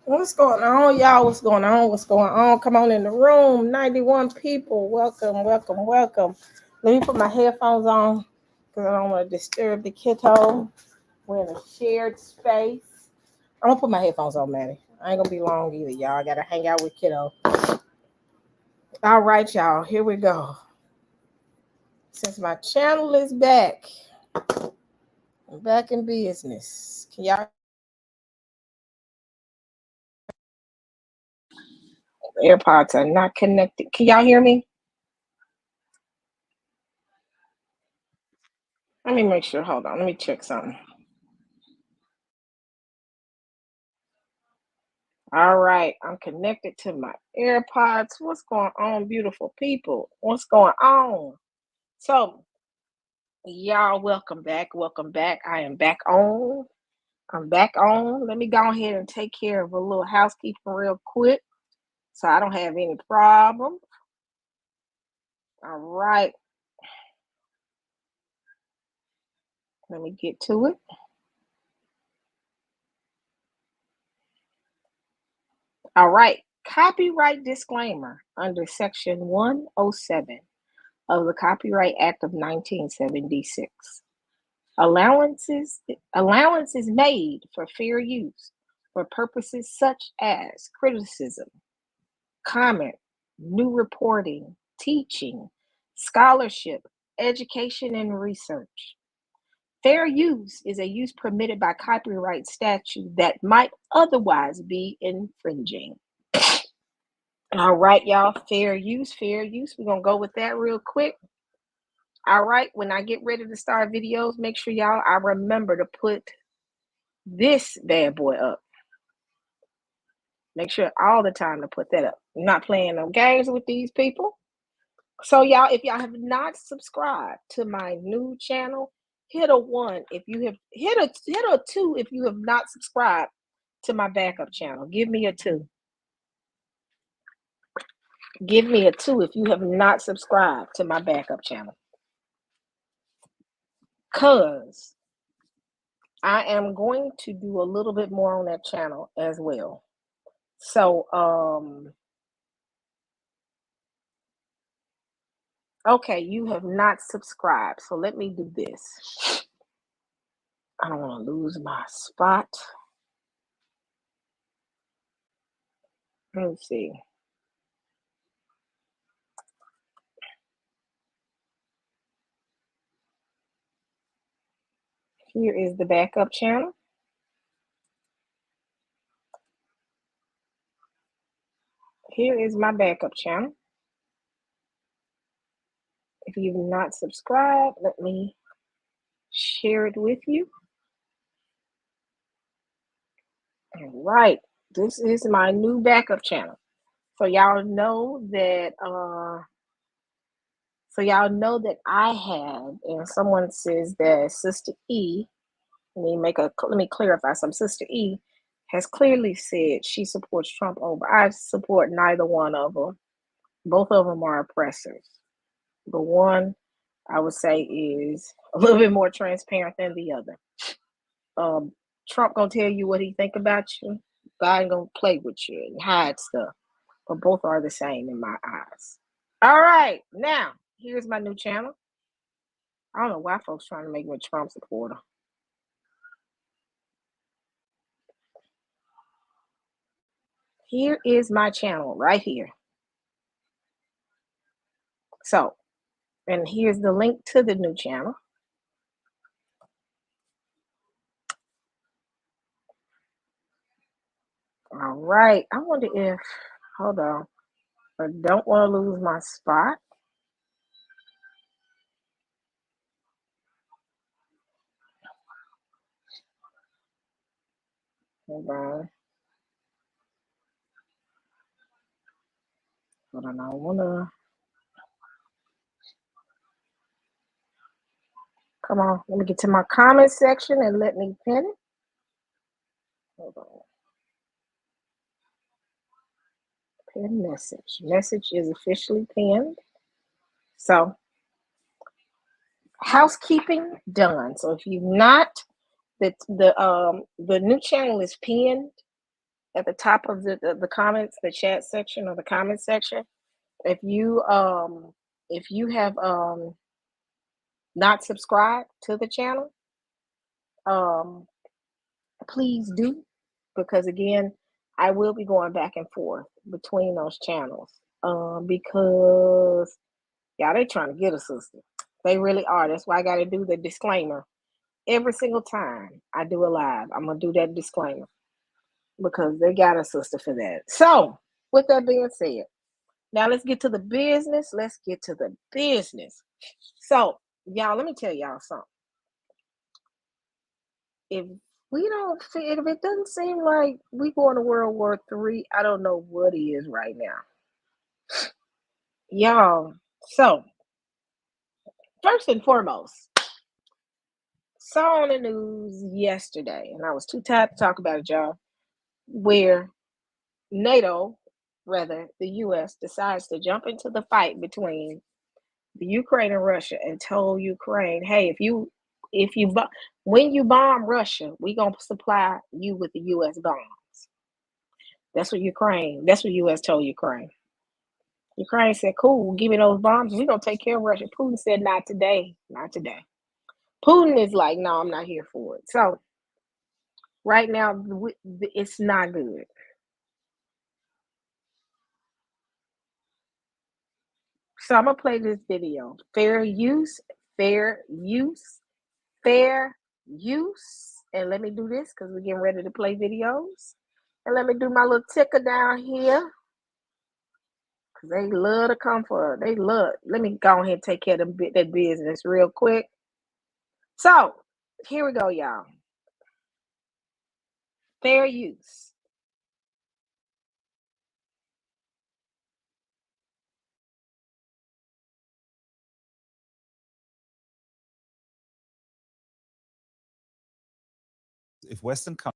What's going on, y'all? What's going on? What's going on? Come on in the room. 91 people. Welcome, welcome, welcome. Let me put my headphones on because I don't want to disturb the kiddo. We're in a shared space. I'm going to put my headphones on, Maddie. I ain't going to be long either, y'all. I got to hang out with kiddo. All right, y'all. Here we go. Since my channel is back, I'm back in business. Can y'all? AirPods are not connected. Can y'all hear me? Let me make sure. Hold on. Let me check something. All right. I'm connected to my AirPods. What's going on, beautiful people? What's going on? So, y'all, welcome back. Welcome back. I am back on. I'm back on. Let me go ahead and take care of a little housekeeping real quick so I don't have any problems. All right. Let me get to it. All right. Copyright disclaimer under Section 107 of the Copyright Act of 1976. Allowances made for fair use for purposes such as criticism, comment, new reporting, teaching, scholarship, education, and research. Fair use is a use permitted by copyright statute that might otherwise be infringing. All right, y'all, fair use. We're going to go with that real quick. All right, when I get ready to start videos, make sure I remember to put this bad boy up. Make sure all the time to put that up. I'm not playing no games with these people. So y'all, if y'all have not subscribed to my new channel, hit a 1 if you have hit a 2 if you have not subscribed to my backup channel. Give me a 2. Give me a 2 if you have not subscribed to my backup channel. Cause I am going to do a little bit more on that channel as well. So okay, you have not subscribed. So let me do this. I don't want to lose my spot. Let me see. Here is the backup channel. Here is my backup channel. If you've not subscribed, let me share it with you. All right, this is my new backup channel. So y'all know that I have, and someone says that Sister E, let me clarify some. Sister E has clearly said she supports Trump over. I support neither one of them. Both of them are oppressors. The one I would say is a little bit more transparent than the other. Trump gonna tell you what he think about you. Biden gonna play with you and hide stuff. But both are the same in my eyes. All right, now here's my new channel. I don't know why folks trying to make me a Trump supporter. Here is my channel right here. So, and here's the link to the new channel. All right, I wonder if, hold on, I don't want to lose my spot. Hold on. Hold on, I wanna, come on, let me get to my comment section and let me pin it. Hold on. Pin message. Message is officially pinned. So, housekeeping done. So if you've not, the new channel is pinned at the top of the comments, the chat section or the comment section. If you have not subscribed to the channel, please do, because again, I will be going back and forth between those channels. Because yeah, they trying to get a sister. They really are. That's why I got to do the disclaimer every single time I do a live. I'm gonna do that disclaimer because they got a sister for that. So, with that being said, now let's get to the business. Let's get to the business. So, y'all, let me tell y'all something. If if it doesn't seem like we going to World War III, I don't know what is right now, y'all. So, first and foremost, saw on the news yesterday, and I was too tired to talk about it, y'all, where NATO, rather the US, decides to jump into the fight between the Ukraine and Russia and told Ukraine, "Hey, when you bomb Russia, we gonna supply you with the U.S. bombs." That's what U.S. told Ukraine. Ukraine said, "Cool, give me those bombs. We gonna take care of Russia." Putin said, "Not today, not today." Putin is like, "No, I'm not here for it." So right now, it's not good. So I'm gonna play this video. Fair use, fair use, fair use. And let me do this because we're getting ready to play videos. And let me do my little ticker down here. Because they love to come for, they love. Let me go ahead and take care of that business real quick. So here we go, y'all. Fair use. if Western countries.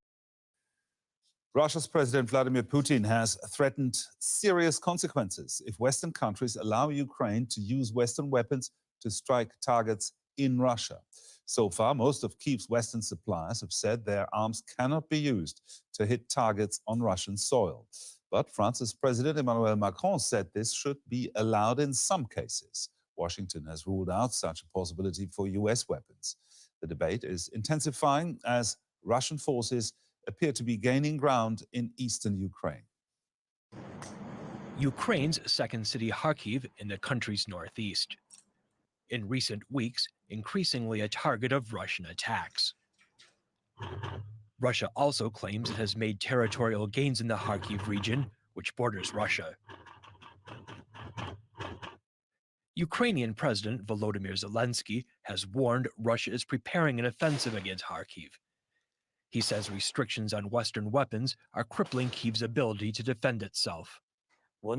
Russia's President Vladimir Putin has threatened serious consequences if Western countries allow Ukraine to use Western weapons to strike targets in Russia. So far, most of Kyiv's Western suppliers have said their arms cannot be used to hit targets on Russian soil. But France's President Emmanuel Macron said this should be allowed in some cases. Washington has ruled out such a possibility for US weapons. The debate is intensifying as Russian forces appear to be gaining ground in eastern Ukraine. Ukraine's second city, Kharkiv, in the country's northeast. In recent weeks, increasingly a target of Russian attacks. Russia also claims it has made territorial gains in the Kharkiv region, which borders Russia. Ukrainian President Volodymyr Zelensky has warned Russia is preparing an offensive against Kharkiv. He says restrictions on Western weapons are crippling Kyiv's ability to defend itself. They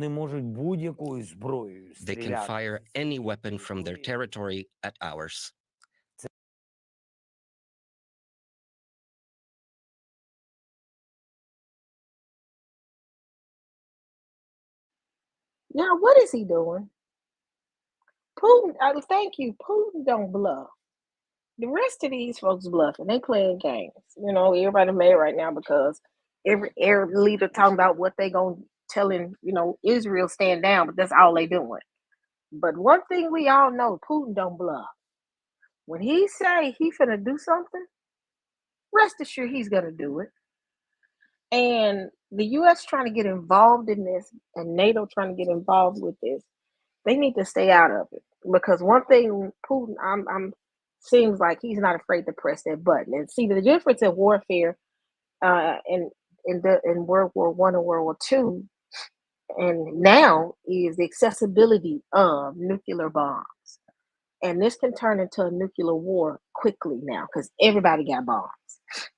can fire any weapon from their territory at ours. Now, what is he doing? Putin, thank you. Putin don't bluff. The rest of these folks bluffing. They playing games. You know, everybody mad right now because every Arab leader talking about what they gonna telling, Israel stand down, but that's all they doing. But one thing we all know, Putin don't bluff. When he say he finna do something, rest assured he's gonna do it. And the US trying to get involved in this and NATO trying to get involved with this, they need to stay out of it. Because one thing Putin, seems like he's not afraid to press that button. And see, the difference in warfare in World War I and World War II and now is the accessibility of nuclear bombs. And this can turn into a nuclear war quickly now because everybody got bombs.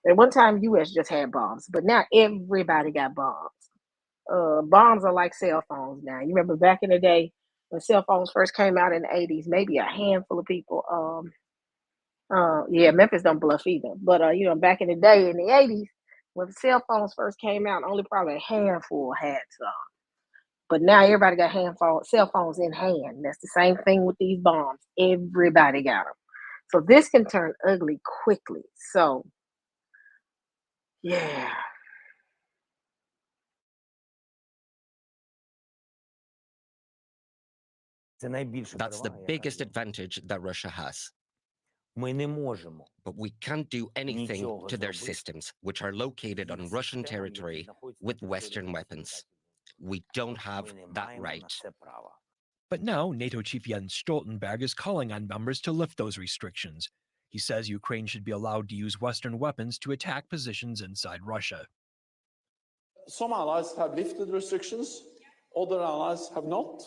At one time, U.S. just had bombs, but now everybody got bombs. Bombs are like cell phones now. You remember back in the day when cell phones first came out in the 80s, maybe a handful of people. Memphis don't bluff either. But back in the day in the 80s, when cell phones first came out, only probably a handful had some. But now everybody got cell phones in hand. That's the same thing with these bombs. Everybody got them. So this can turn ugly quickly. So, yeah. That's the biggest advantage that Russia has. But we can't do anything to their systems, which are located on Russian territory with Western weapons. We don't have that right. But now, NATO Chief Jens Stoltenberg is calling on members to lift those restrictions. He says Ukraine should be allowed to use Western weapons to attack positions inside Russia. Some allies have lifted restrictions, other allies have not.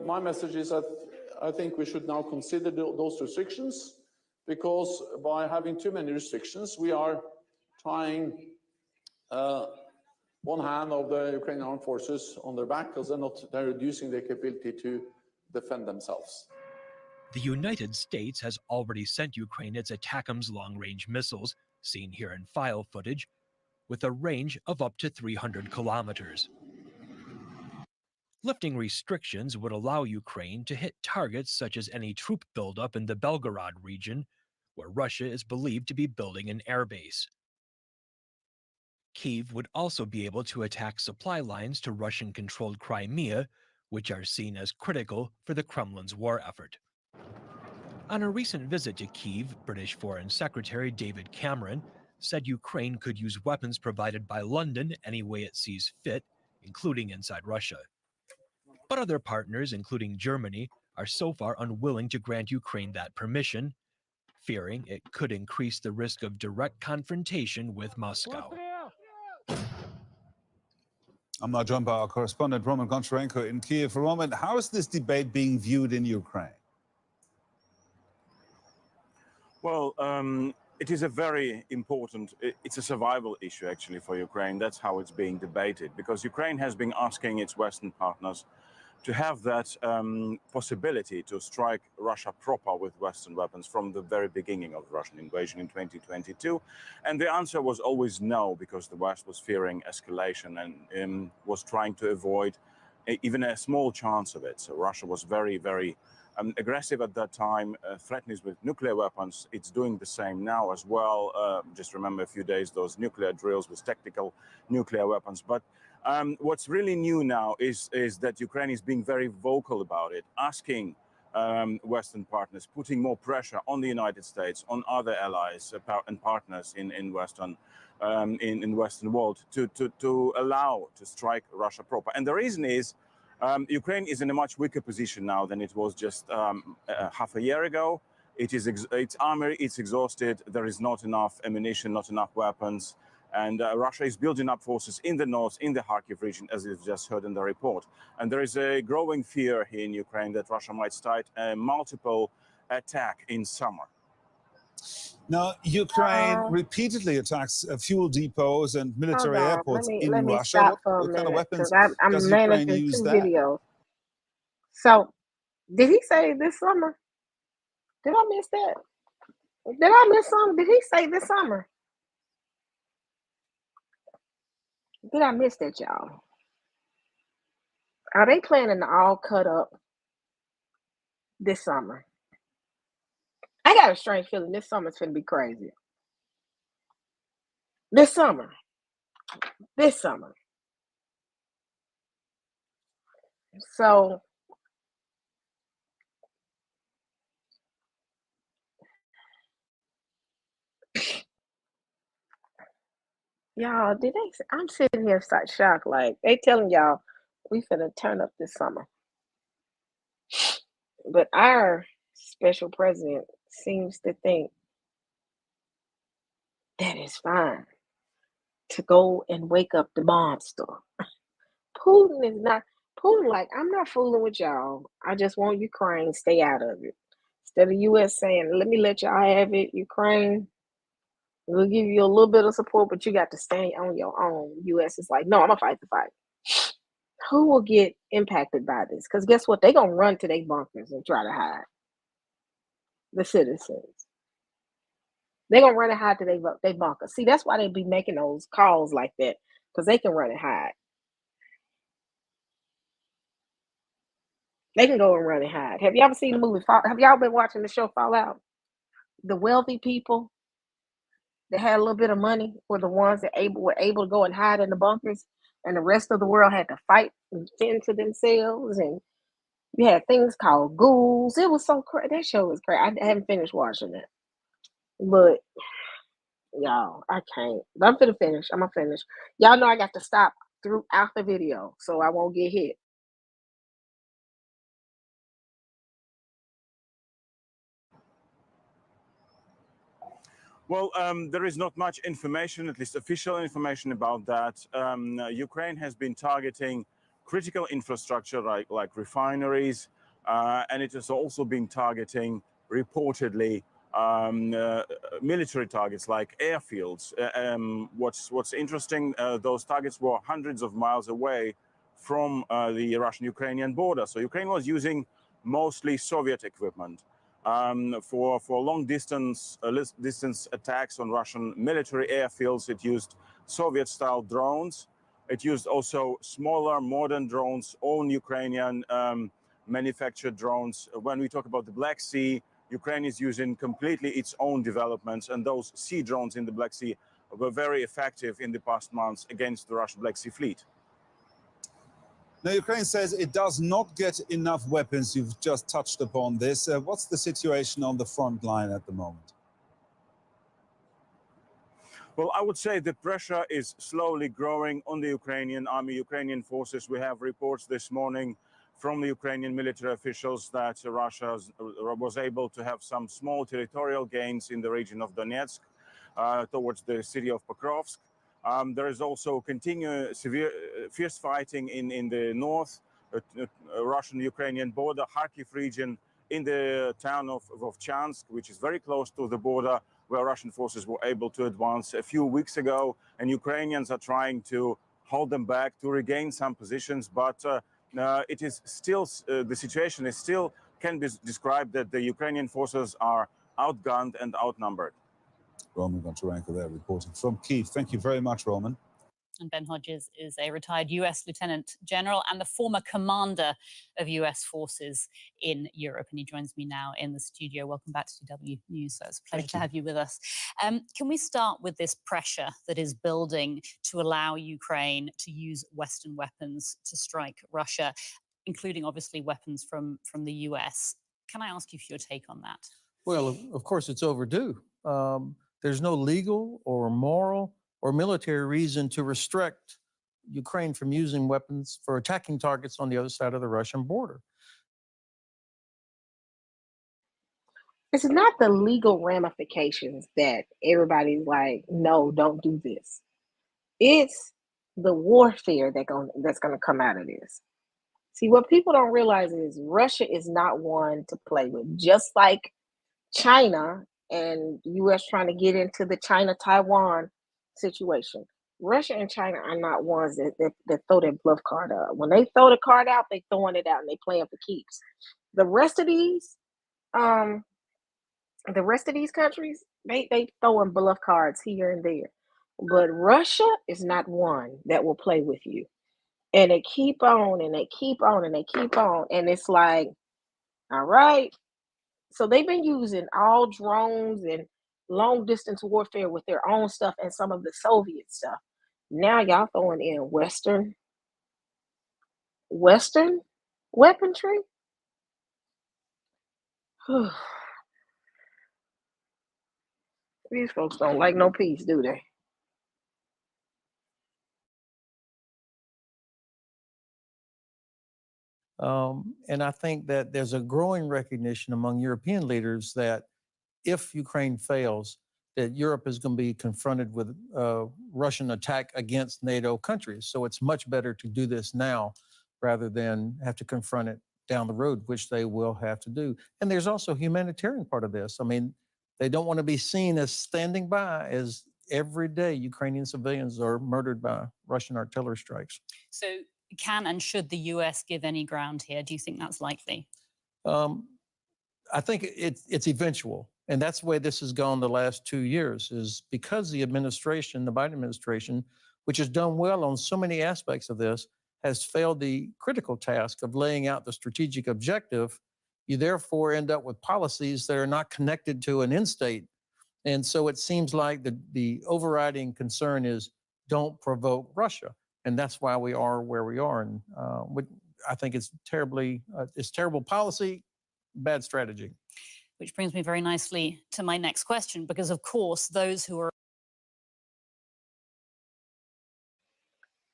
My message is that I think we should now consider those restrictions, because by having too many restrictions, we are tying one hand of the Ukrainian armed forces on their back because they're reducing their capability to defend themselves. The United States has already sent Ukraine its ATACMS long-range missiles, seen here in file footage, with a range of up to 300 kilometers. Lifting restrictions would allow Ukraine to hit targets such as any troop buildup in the Belgorod region, where Russia is believed to be building an airbase. Kyiv would also be able to attack supply lines to Russian-controlled Crimea, which are seen as critical for the Kremlin's war effort. On a recent visit to Kyiv, British Foreign Secretary David Cameron said Ukraine could use weapons provided by London any way it sees fit, including inside Russia. But other partners, including Germany, are so far unwilling to grant Ukraine that permission, fearing it could increase the risk of direct confrontation with Moscow. I'm now joined by our correspondent Roman Goncharenko in Kyiv. Roman, how is this debate being viewed in Ukraine? Well, it is a very important, it's a survival issue actually for Ukraine. That's how it's being debated, because Ukraine has been asking its Western partners to have that possibility to strike Russia proper with Western weapons from the very beginning of the Russian invasion in 2022. And the answer was always no, because the West was fearing escalation and was trying to avoid even a small chance of it. So Russia was very, very aggressive at that time, threatening with nuclear weapons. It's doing the same now as well. Just remember a few days, those nuclear drills with tactical nuclear weapons. But what's really new now is that Ukraine is being very vocal about it, asking Western partners, putting more pressure on the United States, on other allies and partners in Western world to allow to strike Russia proper. And the reason is Ukraine is in a much weaker position now than it was just half a year ago. Its army is exhausted. There is not enough ammunition, not enough weapons. And Russia is building up forces in the north, in the Kharkiv region, as you've just heard in the report. And there is a growing fear here in Ukraine that Russia might start a multiple attack in summer. Now, Ukraine repeatedly attacks fuel depots and military airports in let me Russia. stop for a What kind of minute, weapons because I'm does Ukraine managing use 2 there? videos. So, did he say this summer? Did I miss that? Did I miss something? Did he say this summer? Did I miss that, y'all? Are they planning to all cut up this summer? I got a strange feeling this summer's gonna be crazy. This summer. So, y'all, I'm sitting here such shocked. Like, they telling y'all we finna turn up this summer. But our special president seems to think that it's fine to go and wake up the monster. Putin, like, I'm not fooling with y'all. I just want Ukraine to stay out of it. Instead of U.S. saying, let y'all have it, Ukraine, we'll give you a little bit of support, but you got to stay on your own. U.S. is like, no, I'm going to fight the fight. Who will get impacted by this? Because guess what? They're going to run to their bunkers and try to hide. The citizens. They're going to run and hide to their bunkers. See, that's why they be making those calls like that, because they can run and hide. They can go and run and hide. Have you ever seen the movie have y'all been watching the show Fallout? The wealthy people that had a little bit of money were the ones that were able to go and hide in the bunkers, and the rest of the world had to fight and fend for themselves. And you had things called ghouls. It was so crazy. That show was crazy. I haven't finished watching it, but y'all, I can't. But I'm gonna finish. Y'all know I got to stop throughout the video so I won't get hit. Well, there is not much information, at least official information about that. Ukraine has been targeting critical infrastructure like refineries, and it has also been targeting, reportedly, military targets like airfields. What's interesting, those targets were hundreds of miles away from the Russian-Ukrainian border. So Ukraine was using mostly Soviet equipment. For long distance attacks on Russian military airfields, it used Soviet-style drones. It used also smaller, modern drones, own Ukrainian manufactured drones. When we talk about the Black Sea, Ukraine is using completely its own developments, and those sea drones in the Black Sea were very effective in the past months against the Russian Black Sea fleet. Now, Ukraine says it does not get enough weapons. You've just touched upon this. What's the situation on the front line at the moment? Well, I would say the pressure is slowly growing on the Ukrainian army, Ukrainian forces. We have reports this morning from the Ukrainian military officials that Russia was able to have some small territorial gains in the region of Donetsk towards the city of Pokrovsk. There is also continued severe fierce fighting in the north, Russian-Ukrainian border, Kharkiv region, in the town of Vovchansk, which is very close to the border, where Russian forces were able to advance a few weeks ago. And Ukrainians are trying to hold them back, to regain some positions. But it is still, the situation is still, can be described that the Ukrainian forces are outgunned and outnumbered. Roman Goncharenko there reporting from Kyiv. Thank you very much, Roman. And Ben Hodges is a retired US Lieutenant General and the former commander of US forces in Europe. And he joins me now in the studio. Welcome back to DW News. So it's a pleasure to have you with us. Can we start with this pressure that is building to allow Ukraine to use Western weapons to strike Russia, including obviously weapons from the US? Can I ask you for your take on that? Well, of course, it's overdue. There's no legal or moral or military reason to restrict Ukraine from using weapons for attacking targets on the other side of the Russian border. It's not the legal ramifications that everybody's like, no, don't do this. It's the warfare that's going to come out of this. See, what people don't realize is Russia is not one to play with. Just like China and U.S. trying to get into the China-Taiwan situation. Russia and China are not ones that throw their bluff card up. When they throw the card out, they throwing it out and they playing for keeps. The rest of these countries, they throwing bluff cards here and there. But Russia is not one that will play with you. And they keep on and they keep on and they keep on. And it's like, all right. So they've been using all drones and long distance warfare with their own stuff and some of the Soviet stuff. Now y'all throwing in Western weaponry. These folks don't like no peace, do they? And I think that there's a growing recognition among European leaders that if Ukraine fails, that Europe is going to be confronted with Russian attack against NATO countries. So it's much better to do this now rather than have to confront it down the road, which they will have to do. And there's also a humanitarian part of this. I mean, they don't want to be seen as standing by as every day Ukrainian civilians are murdered by Russian artillery strikes. So can and should the US give any ground here? Do you think that's likely? I think it's eventual. And that's the way this has gone the last 2 years, is because the administration, the Biden administration, which has done well on so many aspects of this, has failed the critical task of laying out the strategic objective. You therefore end up with policies that are not connected to an end state. And so it seems like the overriding concern is don't provoke Russia. And that's why we are where we are. And I think it's terrible policy, bad strategy. Which brings me very nicely to my next question, because of course, those who are...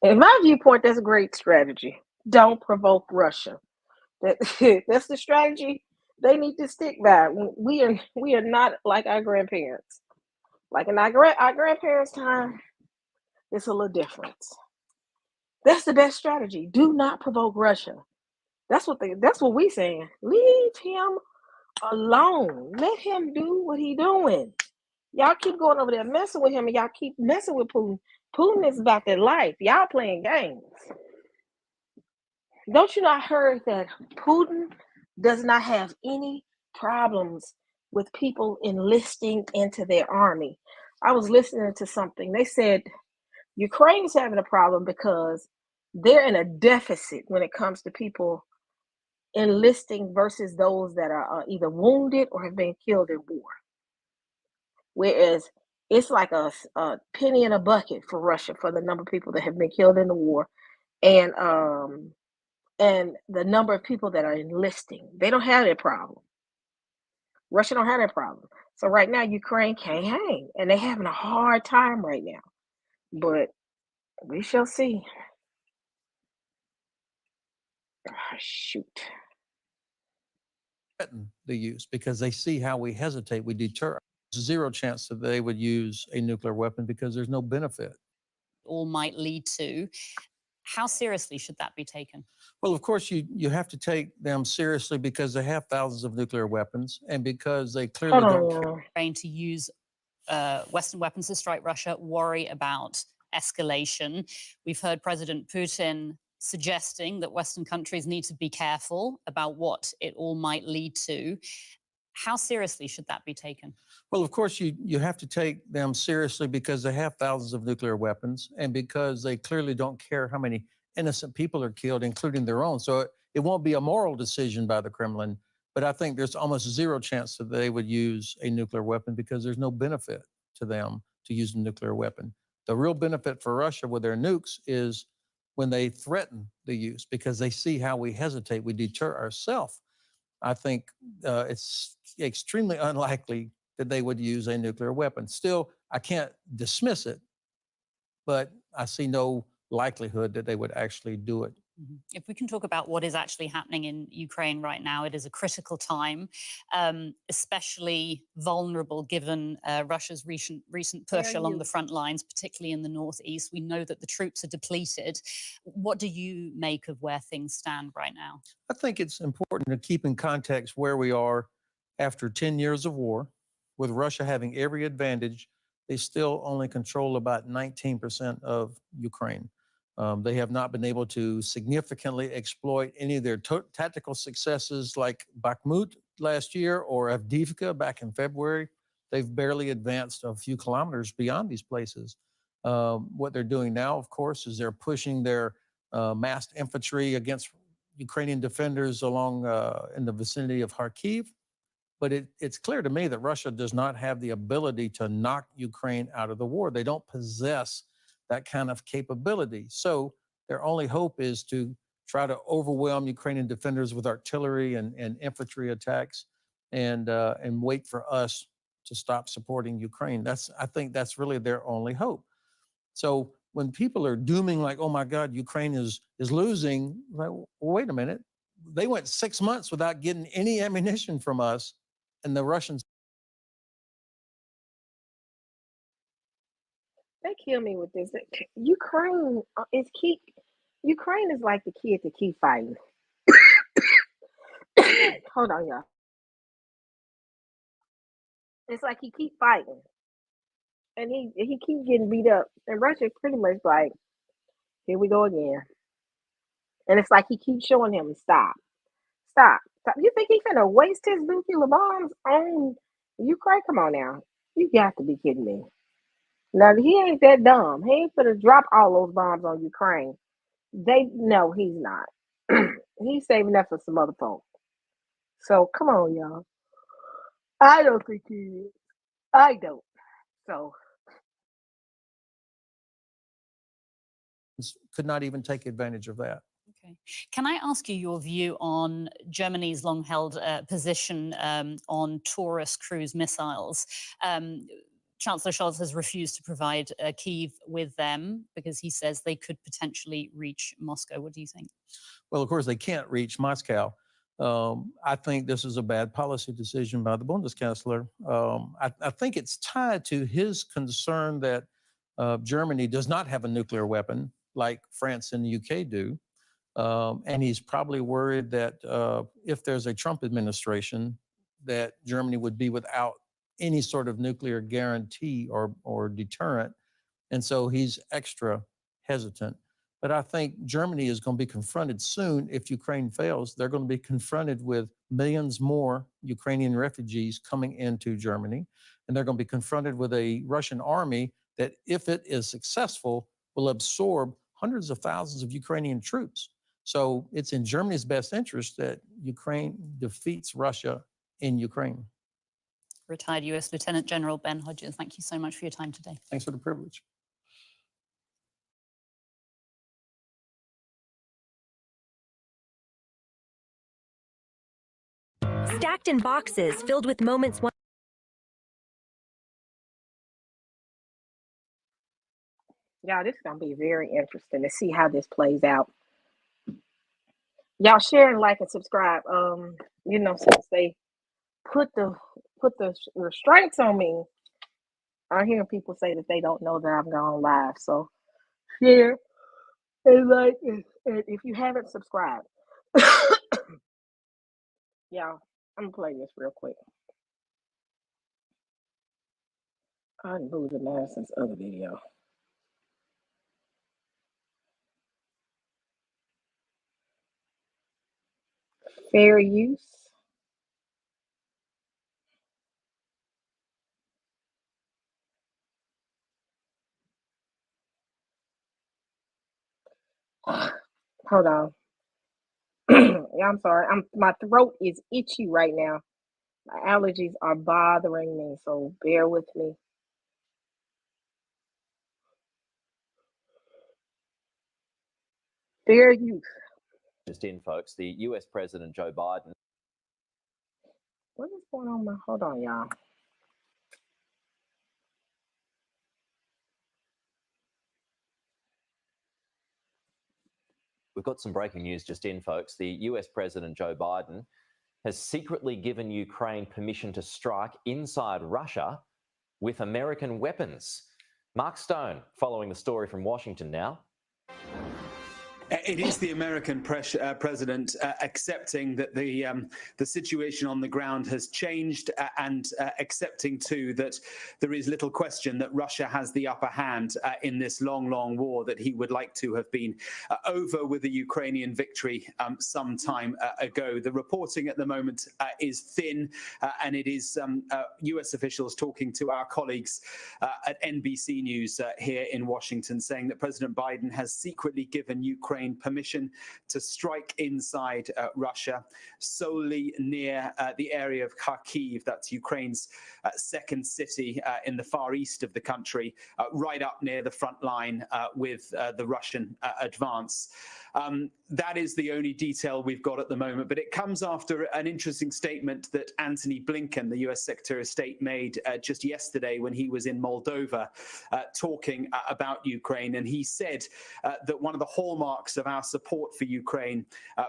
In my viewpoint, that's a great strategy. Don't provoke Russia. That's the strategy they need to stick by. We are not like our grandparents. Like in our grandparents' time, it's a little different. That's the best strategy. Do not provoke Russia. That's what we saying. Leave him alone. Let him do what he doing. Y'all keep going over there messing with him, and y'all keep messing with Putin. Putin is about their life. Y'all playing games. Don't you not heard that Putin does not have any problems with people enlisting into their army? I was listening to something. They said Ukraine is having a problem because they're in a deficit when it comes to people enlisting versus those that are either wounded or have been killed in war. Whereas it's like a penny in a bucket for Russia for the number of people that have been killed in the war, and the number of people that are enlisting. They don't have that problem. Russia don't have that problem. So right now Ukraine can't hang, and they're having a hard time right now. But we shall see. Oh, shoot. The use, because they see how we hesitate, we deter. Zero chance that they would use a nuclear weapon because there's no benefit. All might lead to. How seriously should that be taken? Well, of course, you have to take them seriously because they have thousands of nuclear weapons and because they clearly don't care. To use Western weapons to strike Russia, worry about escalation. We've heard President Putin suggesting that Western countries need to be careful about what it all might lead to. How seriously should that be taken? Well, of course, you have to take them seriously because they have thousands of nuclear weapons and because they clearly don't care how many innocent people are killed, including their own. So it won't be a moral decision by the Kremlin, but I think there's almost zero chance that they would use a nuclear weapon because there's no benefit to them to use a nuclear weapon. The real benefit for Russia with their nukes is when they threaten the use because they see how we hesitate, we deter ourselves. I think it's extremely unlikely that they would use a nuclear weapon. Still, I can't dismiss it, but I see no likelihood that they would actually do it. If we can talk about what is actually happening in Ukraine right now, it is a critical time, especially vulnerable given Russia's recent push along the front lines, particularly in the northeast. We know that the troops are depleted. What do you make of where things stand right now? I think it's important to keep in context where we are after 10 years of war. With Russia having every advantage, they still only control about 19% of Ukraine. They have not been able to significantly exploit any of their tactical successes like Bakhmut last year or Avdiivka back in February. They've barely advanced a few kilometers beyond these places. What they're doing now, of course, is they're pushing their massed infantry against Ukrainian defenders along in the vicinity of Kharkiv. But it's clear to me that Russia does not have the ability to knock Ukraine out of the war. They don't possess that kind of capability. So their only hope is to try to overwhelm Ukrainian defenders with artillery and infantry attacks and wait for us to stop supporting Ukraine. I think that's really their only hope. So when people are dooming like, oh my God, Ukraine is losing, like, well, wait a minute. They went 6 months without getting any ammunition from us, and the Russians. They kill me with this. Ukraine Ukraine is like the kid to keep fighting. Hold on, y'all. It's like he keep fighting, and he keep getting beat up, and Russia pretty much like, here we go again. And it's like he keeps showing him stop, stop, stop. You think he finna waste his nuclear bombs on Ukraine? Come on now, you got to be kidding me. Now he ain't that dumb. He ain't finna drop all those bombs on Ukraine. No, he's not. He's saving that for some other folks. So come on, y'all. I don't think he is. I don't. So Could not even take advantage of that. Okay. Can I ask you your view on Germany's long-held position on Taurus cruise missiles? Chancellor Scholz has refused to provide Kyiv with them because he says they could potentially reach Moscow. What do you think? Well, of course, they can't reach Moscow. I think this is a bad policy decision by the Bundeskanzler. I think it's tied to his concern that Germany does not have a nuclear weapon like France and the UK do. And he's probably worried that if there's a Trump administration, that Germany would be without any sort of nuclear guarantee or deterrent. And so he's extra hesitant. But I think Germany is going to be confronted soon if Ukraine fails. They're going to be confronted with millions more Ukrainian refugees coming into Germany. And they're going to be confronted with a Russian army that, if it is successful, will absorb hundreds of thousands of Ukrainian troops. So it's in Germany's best interest that Ukraine defeats Russia in Ukraine. Retired US Lieutenant General Ben Hodges, thank you so much for your time today. Thanks for the privilege. Stacked in boxes filled with moments. y'all, this is gonna be very interesting to see how this plays out. Y'all share and like and subscribe. Since they put the restraints on me, I'm hearing people say that they don't know that I'm going live. So share and like, and if you haven't subscribed, y'all, I'm gonna play this real quick. I didn't move the Madison's other video. Fair use. Hold on. Yeah, I'm sorry. My throat is itchy right now. My allergies are bothering me, so bear with me. Fair use. Just in, folks, the US President Joe Biden. What is going on? Hold on, y'all. We've got some breaking news just in, folks. The US President Joe Biden has secretly given Ukraine permission to strike inside Russia with American weapons. Mark Stone, following the story from Washington now. It is the American president accepting that the situation on the ground has changed and accepting too that there is little question that Russia has the upper hand in this long, long war that he would like to have been over with the Ukrainian victory some time ago. The reporting at the moment is thin, and it is US officials talking to our colleagues at NBC News here in Washington saying that President Biden has secretly given Ukraine permission to strike inside Russia, solely near the area of Kharkiv, that's Ukraine's second city in the far east of the country, right up near the front line with the Russian advance. That is the only detail we've got at the moment, but it comes after an interesting statement that Antony Blinken, the US Secretary of State, made just yesterday when he was in Moldova talking about Ukraine. And he said that one of the hallmarks of our support for Ukraine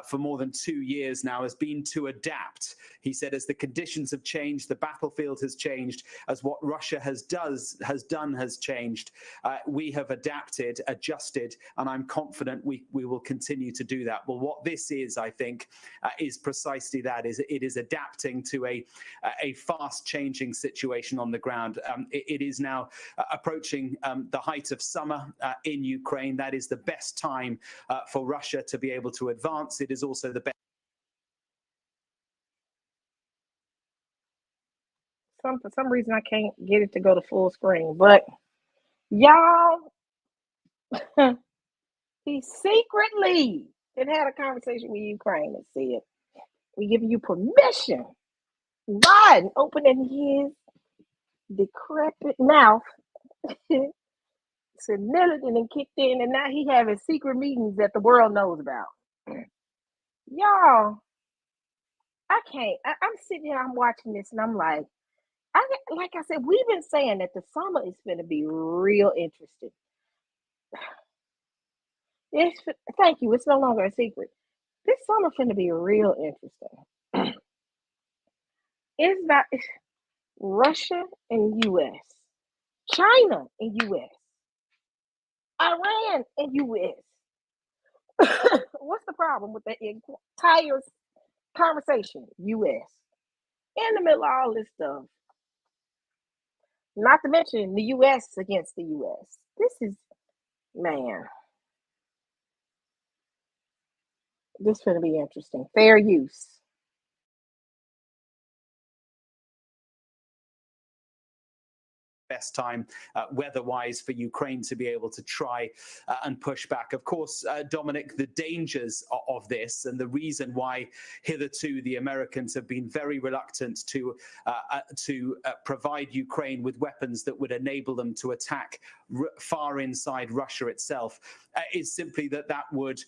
for more than 2 years now has been to adapt. He said, as the conditions have changed, the battlefield has changed, as what Russia has done has changed, we have adapted, adjusted, and I'm confident we will continue to do that. Well, what this is, I think, is precisely that. It is adapting to a fast-changing situation on the ground. It is now approaching the height of summer in Ukraine. That is the best time for Russia to be able to advance. It is also the best. For some reason, I can't get it to go to full screen, but y'all, he secretly had a conversation with Ukraine and said, we give you permission. Biden opening his decrepit mouth, submitted and kicked in, and now he having secret meetings that the world knows about. Y'all, I can't. I'm sitting here, I'm watching this, and I'm like I said, we've been saying that the summer is going to be real interesting. Thank you. It's no longer a secret. This summer going to be real interesting. It's not Russia and U.S., China and U.S., Iran and U.S. What's the problem with the entire conversation? U.S. in the middle of all this stuff. Not to mention the U.S. against the U.S. This is, man, this is going to be interesting. Fair use. Best time weather-wise for Ukraine to be able to try and push back. Of course, Dominic, the dangers of this and the reason why hitherto the Americans have been very reluctant to provide Ukraine with weapons that would enable them to attack far inside Russia itself is simply that would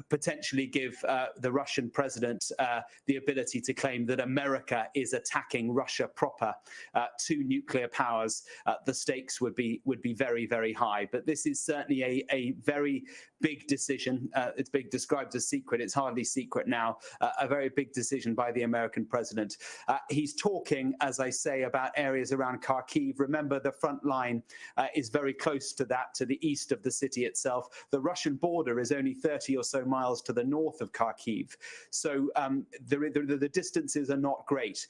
potentially give the Russian president the ability to claim that America is attacking Russia proper. Two nuclear powers, the stakes would be very, very high. But this is certainly a very big decision. It's being described as secret. It's hardly secret now. A very big decision by the American president. He's talking, as I say, about areas around Kharkiv. Remember, the front line is very close to that, to the east of the city itself. The Russian border is only 30 or so miles to the north of Kharkiv. So the distances are not great.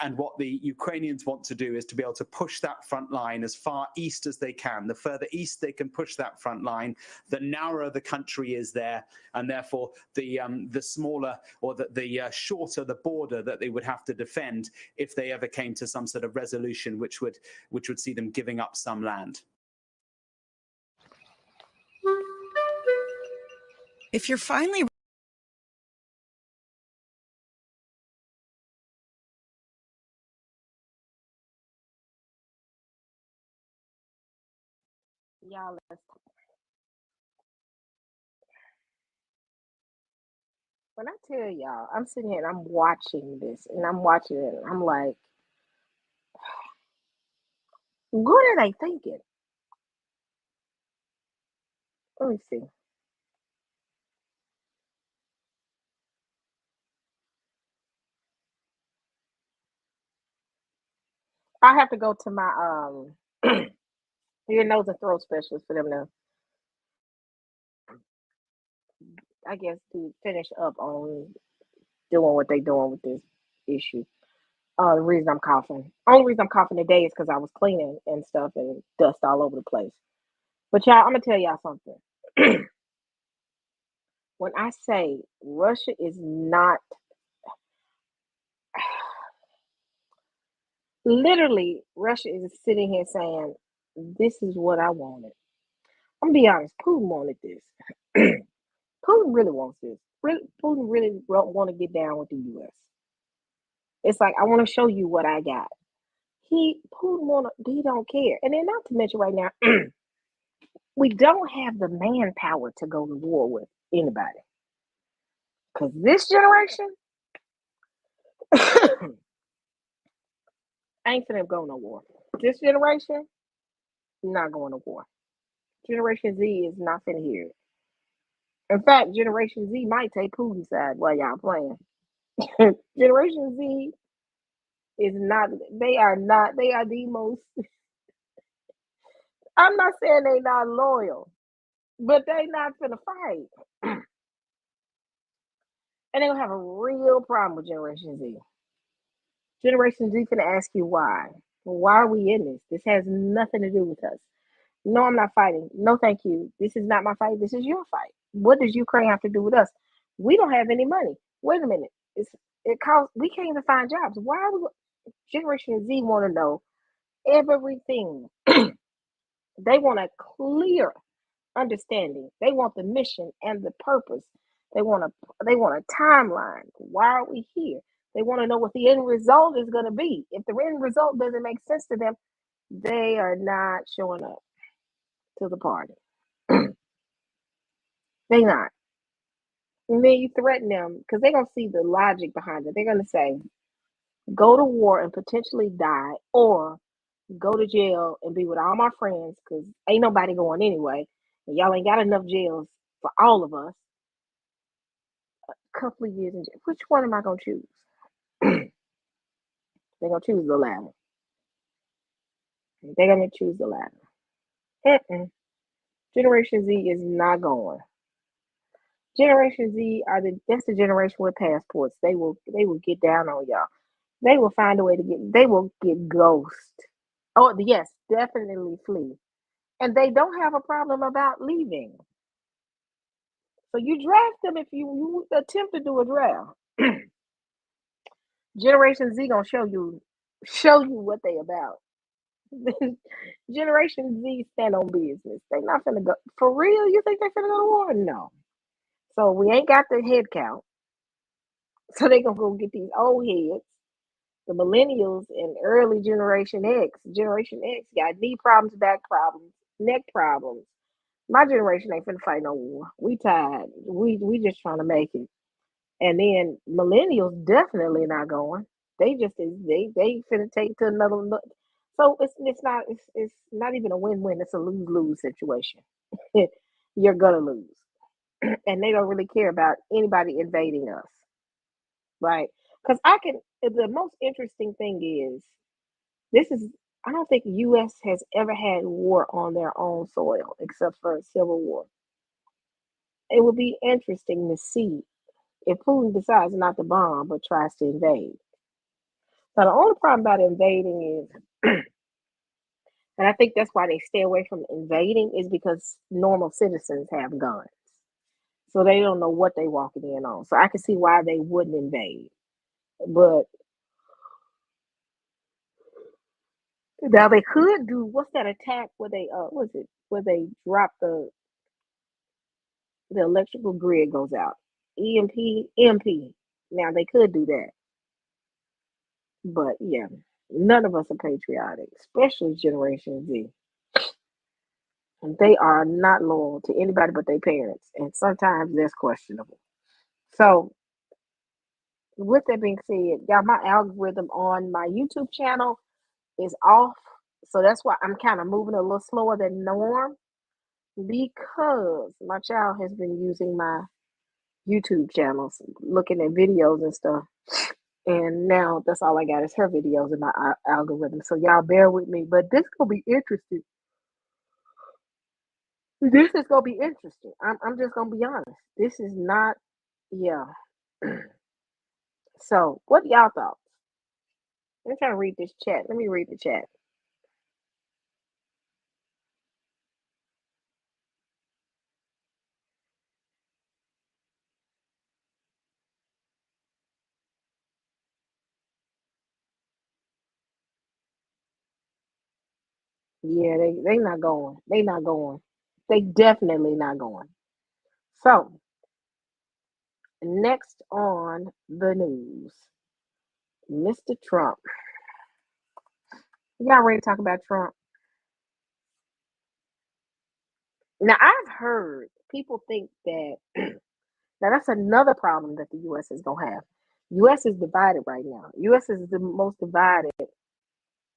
And what the Ukrainians want to do is to be able to push that front line as far east as they can. The further east they can push that front line, the narrower the country is there, and therefore the smaller or the shorter the border that they would have to defend if they ever came to some sort of resolution, which would see them giving up some land. If you're finally Y'all, when I tell y'all, I'm sitting here and I'm watching this, and I'm watching it, and I'm like, what are they thinking? Let me see. I have to go to my ear, nose, and throat specialist for them to, I guess, to finish up on doing what they're doing with this issue. The reason I'm coughing, only reason I'm coughing today is because I was cleaning and stuff and dust all over the place. But y'all, I'm gonna tell y'all something. When I say Russia is not, literally, Russia is sitting here saying, "This is what I wanted." I'm gonna be honest. Putin wanted this. Putin really wants this. Putin really want to get down with the U.S. It's like, I want to show you what I got. He don't care. And then, not to mention right now, we don't have the manpower to go to war with anybody. Because this generation ain't finna go no war. This generation, not going to war. Generation Z is not finna hear it. In fact, Generation Z might take Putin's side while y'all playing. Generation Z is not, they are the most, I'm not saying they not loyal, but they not finna fight. And they're gonna have a real problem with Generation Z. Generation Z finna ask you why. Why are we in this? This has nothing to do with us. No, I'm not fighting. No, thank you. This is not my fight. This is your fight. What does Ukraine have to do with us? We don't have any money. Wait a minute. It costs. We can't even find jobs. Why are we? Generation Z want to know everything. They want a clear understanding. They want the mission and the purpose. They want a timeline. Why are we here? They want to know what the end result is going to be. If the end result doesn't make sense to them, they are not showing up to the party. They not. And then you threaten them because they're going to see the logic behind it. They're going to say, go to war and potentially die, or go to jail and be with all my friends because ain't nobody going anyway. And y'all ain't got enough jails for all of us. A couple of years in jail. Which one am I going to choose? They're going to choose the latter. They're going to choose the latter. Generation Z is not going. Generation Z that's the generation with passports. They will get down on y'all. They will find a way they will get ghost. Oh yes, definitely flee. And they don't have a problem about leaving. So you draft them if you attempt to do a draft. Generation Z gonna show you what they about. Generation Z stand on business. They not finna go for real. You think they finna go to war? No. So we ain't got the head count. So they gonna go get these old heads, the millennials and early Generation X. Generation X got knee problems, back problems, neck problems. My generation ain't finna fight no war. We tired. We just trying to make it. And then millennials definitely not going. They finna take to another. So it's not even a win-win. It's a lose-lose situation. You're gonna lose, and they don't really care about anybody invading us, right? Because the most interesting thing is I don't think U.S. has ever had war on their own soil except for a civil war. It would be interesting to see if Putin decides not to bomb but tries to invade. Now, the only problem about invading is, and I think that's why they stay away from invading, is because normal citizens have guns. So they don't know what they walking in on. So I can see why they wouldn't invade. But now they could do what's that attack where they where they drop the electrical grid goes out. EMP. Now they could do that. But yeah, none of us are patriotic, especially Generation Z. And they are not loyal to anybody but their parents. And sometimes that's questionable. So with that being said, y'all, my algorithm on my YouTube channel is off. So that's why I'm kind of moving a little slower than norm, because my child has been using my YouTube channels, looking at videos and stuff. And now that's all I got is her videos in my algorithm. So y'all bear with me. But this gonna be interesting. This is gonna be interesting. I'm just gonna be honest. This is not, yeah. So what y'all thoughts? I'm trying to read this chat. Let me read the chat. Yeah, they not going. They not going. They definitely not going. So next on the news, Mr. Trump. Y'all ready to talk about Trump? Now I've heard people think that now that's another problem that the U.S. is gonna have. U.S. is divided right now. U.S. is the most divided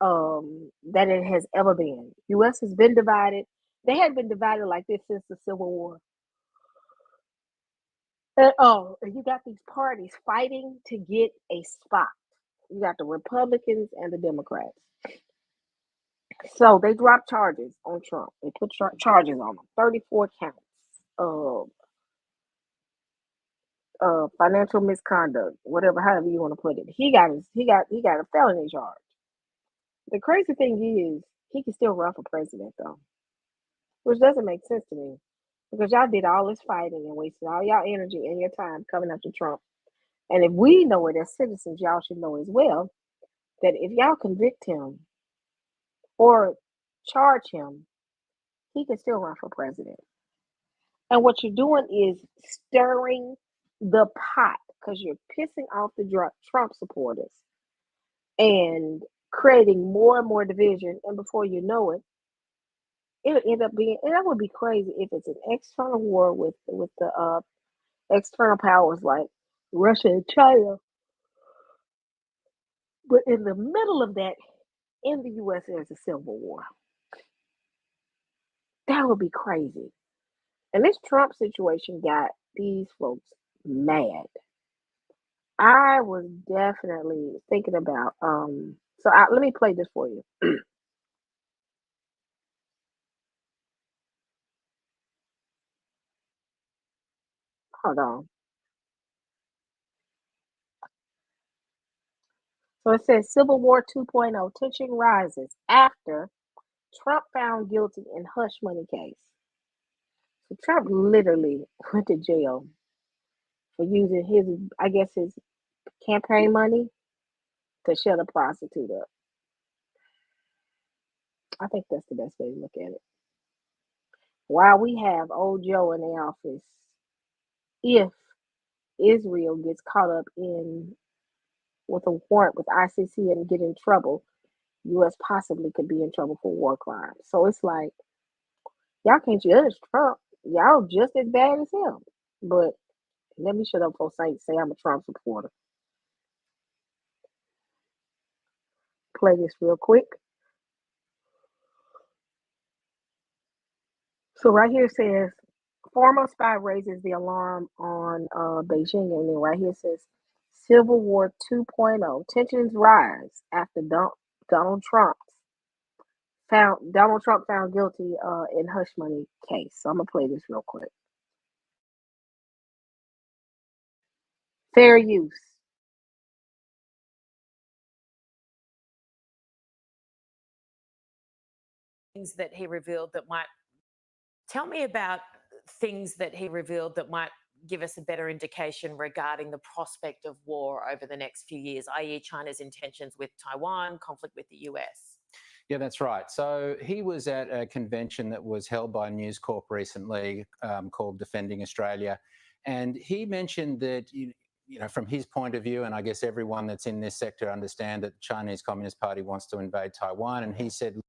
that it has ever been. U.S. has been divided. They hadn't been divided like this since the Civil War. And you got these parties fighting to get a spot. You got the Republicans and the Democrats. So they dropped charges on Trump. They put charges on him. 34 counts of financial misconduct, whatever, however you want to put it. He got a felony charge. The crazy thing is, he can still run for president though, which doesn't make sense to me, because y'all did all this fighting and wasted all y'all energy and your time coming after Trump. And if we know it as citizens, y'all should know as well that if y'all convict him or charge him, he can still run for president. And what you're doing is stirring the pot, because you're pissing off the Trump supporters and creating more and more division. And before you know it, it'll end up being, and that would be crazy if it's an external war with the external powers like Russia and China. But in the middle of that, in the U.S., there's a civil war. That would be crazy. And this Trump situation got these folks mad. I was definitely thinking about let me play this for you. Hold on. So it says Civil War 2.0 tension rises after Trump found guilty in hush money case. So Trump literally went to jail for using his campaign money to shut a prostitute up. I think that's the best way to look at it. While we have old Joe in the office, if Israel gets caught up with a warrant with ICC and get in trouble, U.S. possibly could be in trouble for war crimes. So it's like, y'all can't judge Trump. Y'all just as bad as him. But let me shut up for say I'm a Trump supporter. Play this real quick. So right here it says, former spy raises the alarm on Beijing. And then right here it says, Civil War 2.0. Tensions rise after Donald Trump found guilty in hush money case. So I'm going to play this real quick. Fair use. Things that he revealed that might tell me about things that he revealed that might give us a better indication regarding the prospect of war over the next few years, i.e. China's intentions with Taiwan, conflict with the US? Yeah, that's right. So he was at a convention that was held by News Corp recently called Defending Australia. And he mentioned that, from his point of view, and I guess everyone that's in this sector understand that the Chinese Communist Party wants to invade Taiwan. And he said,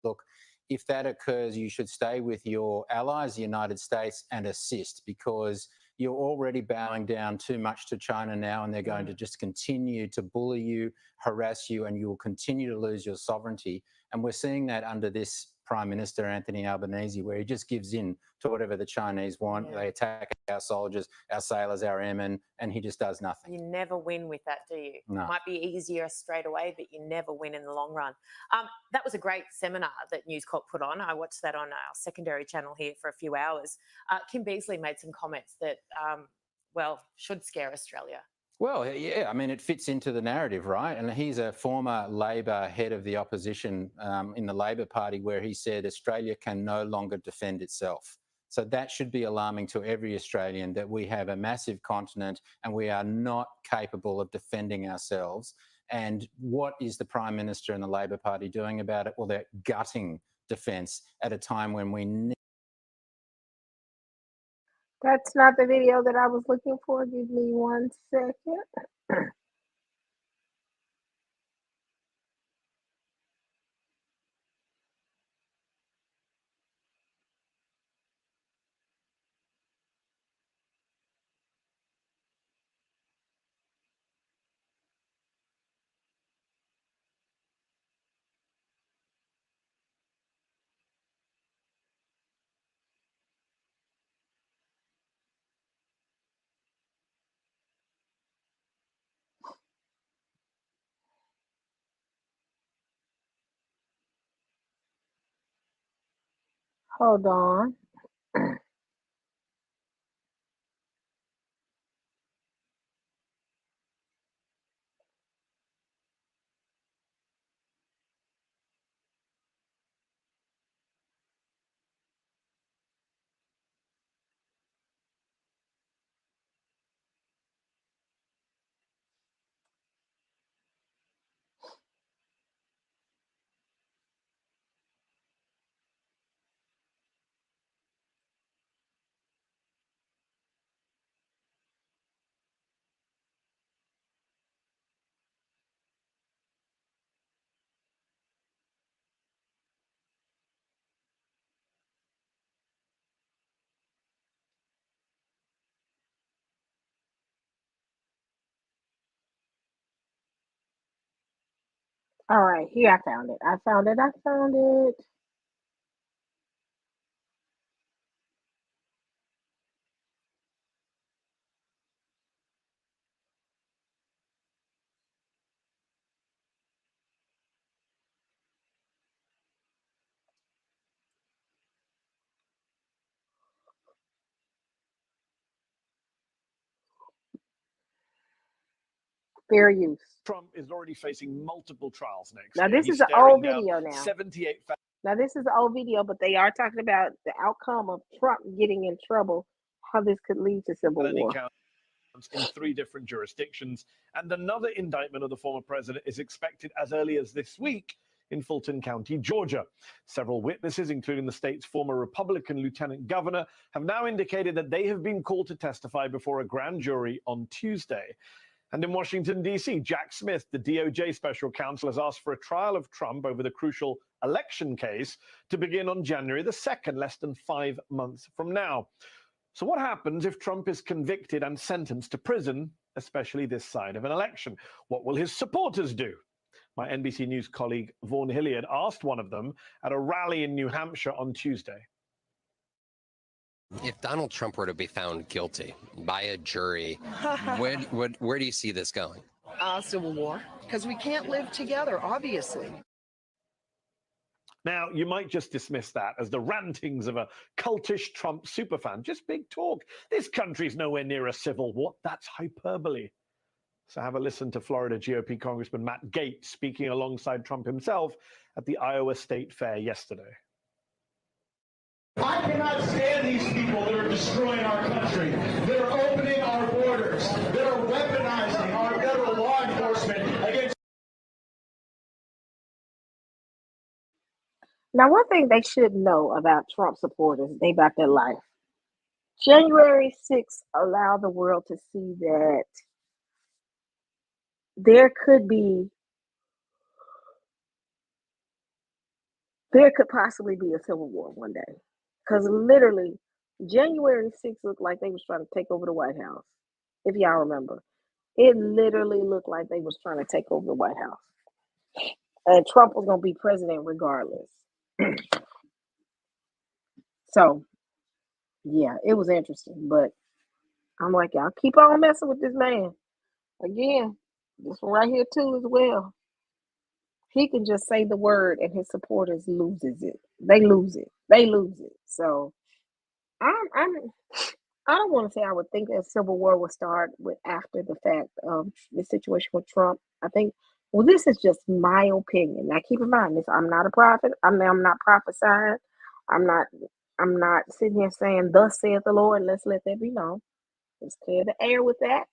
look, if that occurs, you should stay with your allies, the United States, and assist, because you're already bowing down too much to China now, and they're going to just continue to bully you, harass you, and you will continue to lose your sovereignty. And we're seeing that under this Prime Minister, Anthony Albanese, where he just gives in to whatever the Chinese want. Yeah. They attack our soldiers, our sailors, our airmen, and he just does nothing. You never win with that, do you? No. It might be easier straight away, but you never win in the long run. That was a great seminar that News Corp put on. I watched that on our secondary channel here for a few hours. Kim Beazley made some comments that, should scare Australia. Well, yeah, I mean, it fits into the narrative, right? And he's a former Labor head of the opposition in the Labor Party, where he said Australia can no longer defend itself. So that should be alarming to every Australian, that we have a massive continent and we are not capable of defending ourselves. And what is the Prime Minister and the Labor Party doing about it? Well, they're gutting defence at a time when we need. That's not the video that I was looking for. Give me 1 second. Hold on. All right, here I found it. I found it. Fair use. Trump is already facing multiple trials next Now, year. this He's is an staring old down video now. 78. Now, this is an old video, but they are talking about the outcome of Trump getting in trouble, how this could lead to civil war. In 3 different jurisdictions. And another indictment of the former president is expected as early as this week in Fulton County, Georgia. Several witnesses, including the state's former Republican lieutenant governor, have now indicated that they have been called to testify before a grand jury on Tuesday. And in Washington, D.C., Jack Smith, the DOJ special counsel, has asked for a trial of Trump over the crucial election case to begin on January the 2nd, less than 5 months from now. So what happens if Trump is convicted and sentenced to prison, especially this side of an election? What will his supporters do? My NBC News colleague Vaughn Hilliard asked one of them at a rally in New Hampshire on Tuesday. If Donald Trump were to be found guilty by a jury, where do you see this going? Civil war, because we can't live together, obviously. Now, you might just dismiss that as the rantings of a cultish Trump superfan. Just big talk. This country's nowhere near a civil war. That's hyperbole. So have a listen to Florida GOP Congressman Matt Gaetz speaking alongside Trump himself at the Iowa State Fair yesterday. I cannot stand these people that are destroying our country, that are opening our borders, that are weaponizing our federal law enforcement against. Now, one thing they should know about Trump supporters, they about their life. January 6th allowed the world to see that there could possibly be a civil war one day. Because literally, January 6th looked like they was trying to take over the White House. If y'all remember, it literally looked like they was trying to take over the White House. And Trump was going to be president regardless. So, yeah, it was interesting. But I'm like, y'all keep on messing with this man. Again, this one right here too as well. He can just say the word and his supporters loses it. They lose it. They lose it. So I don't want to say I would think that civil war would start with after the fact of the situation with Trump. I think, well, this is just my opinion. Now keep in mind this, I'm not a prophet. I'm not prophesying. I'm not sitting here saying, thus saith the Lord, let's let that be known. Let's clear the air with that.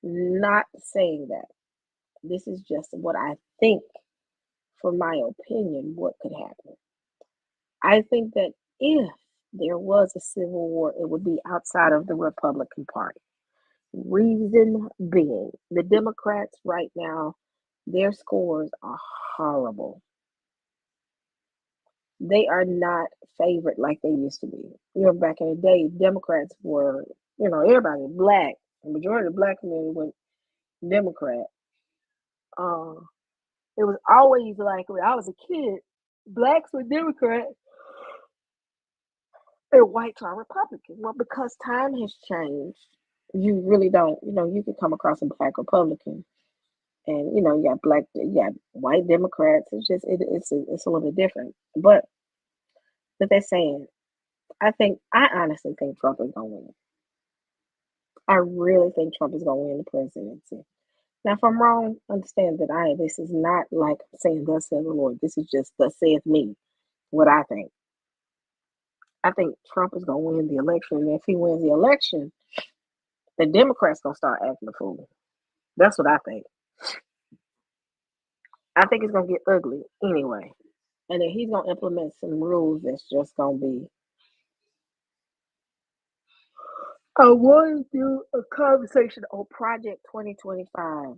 Not saying that. This is just what I think, for my opinion, what could happen. I think that if there was a civil war, it would be outside of the Republican Party. Reason being, the Democrats right now, their scores are horrible. They are not favored like they used to be. You know, back in the day, Democrats were, everybody black. The majority of the black community went Democrat. It was always like when I was a kid, blacks were Democrats and whites are Republican. Well, because time has changed, you really don't, you can come across a black Republican and, you got white Democrats. It's just, it's a little bit different. But they're saying, I honestly think Trump is going to win. I really think Trump is going to win the presidency. Now, if I'm wrong, understand that this is not like saying thus saith the Lord. This is just thus saith me, what I think. I think Trump is going to win the election. And if he wins the election, the Democrats going to start acting a fool. That's what I think. I think it's going to get ugly anyway. And then he's going to implement some rules that's just going to be. I want to do a conversation on Project 2025.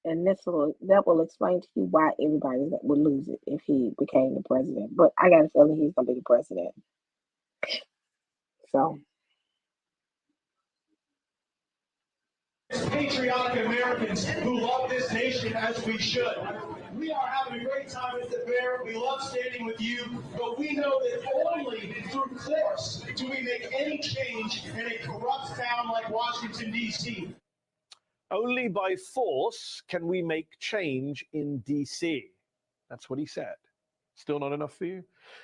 And that will explain to you why everybody would lose it if he became the president. But I got a feeling he's going to be the president. So. Patriotic Americans who love this nation as we should. We are having a great time at the Bear. We love standing with you, but we know that only through force do we make any change in a corrupt town like Washington, D.C. Only by force can we make change in D.C. That's what he said. Still not enough for you?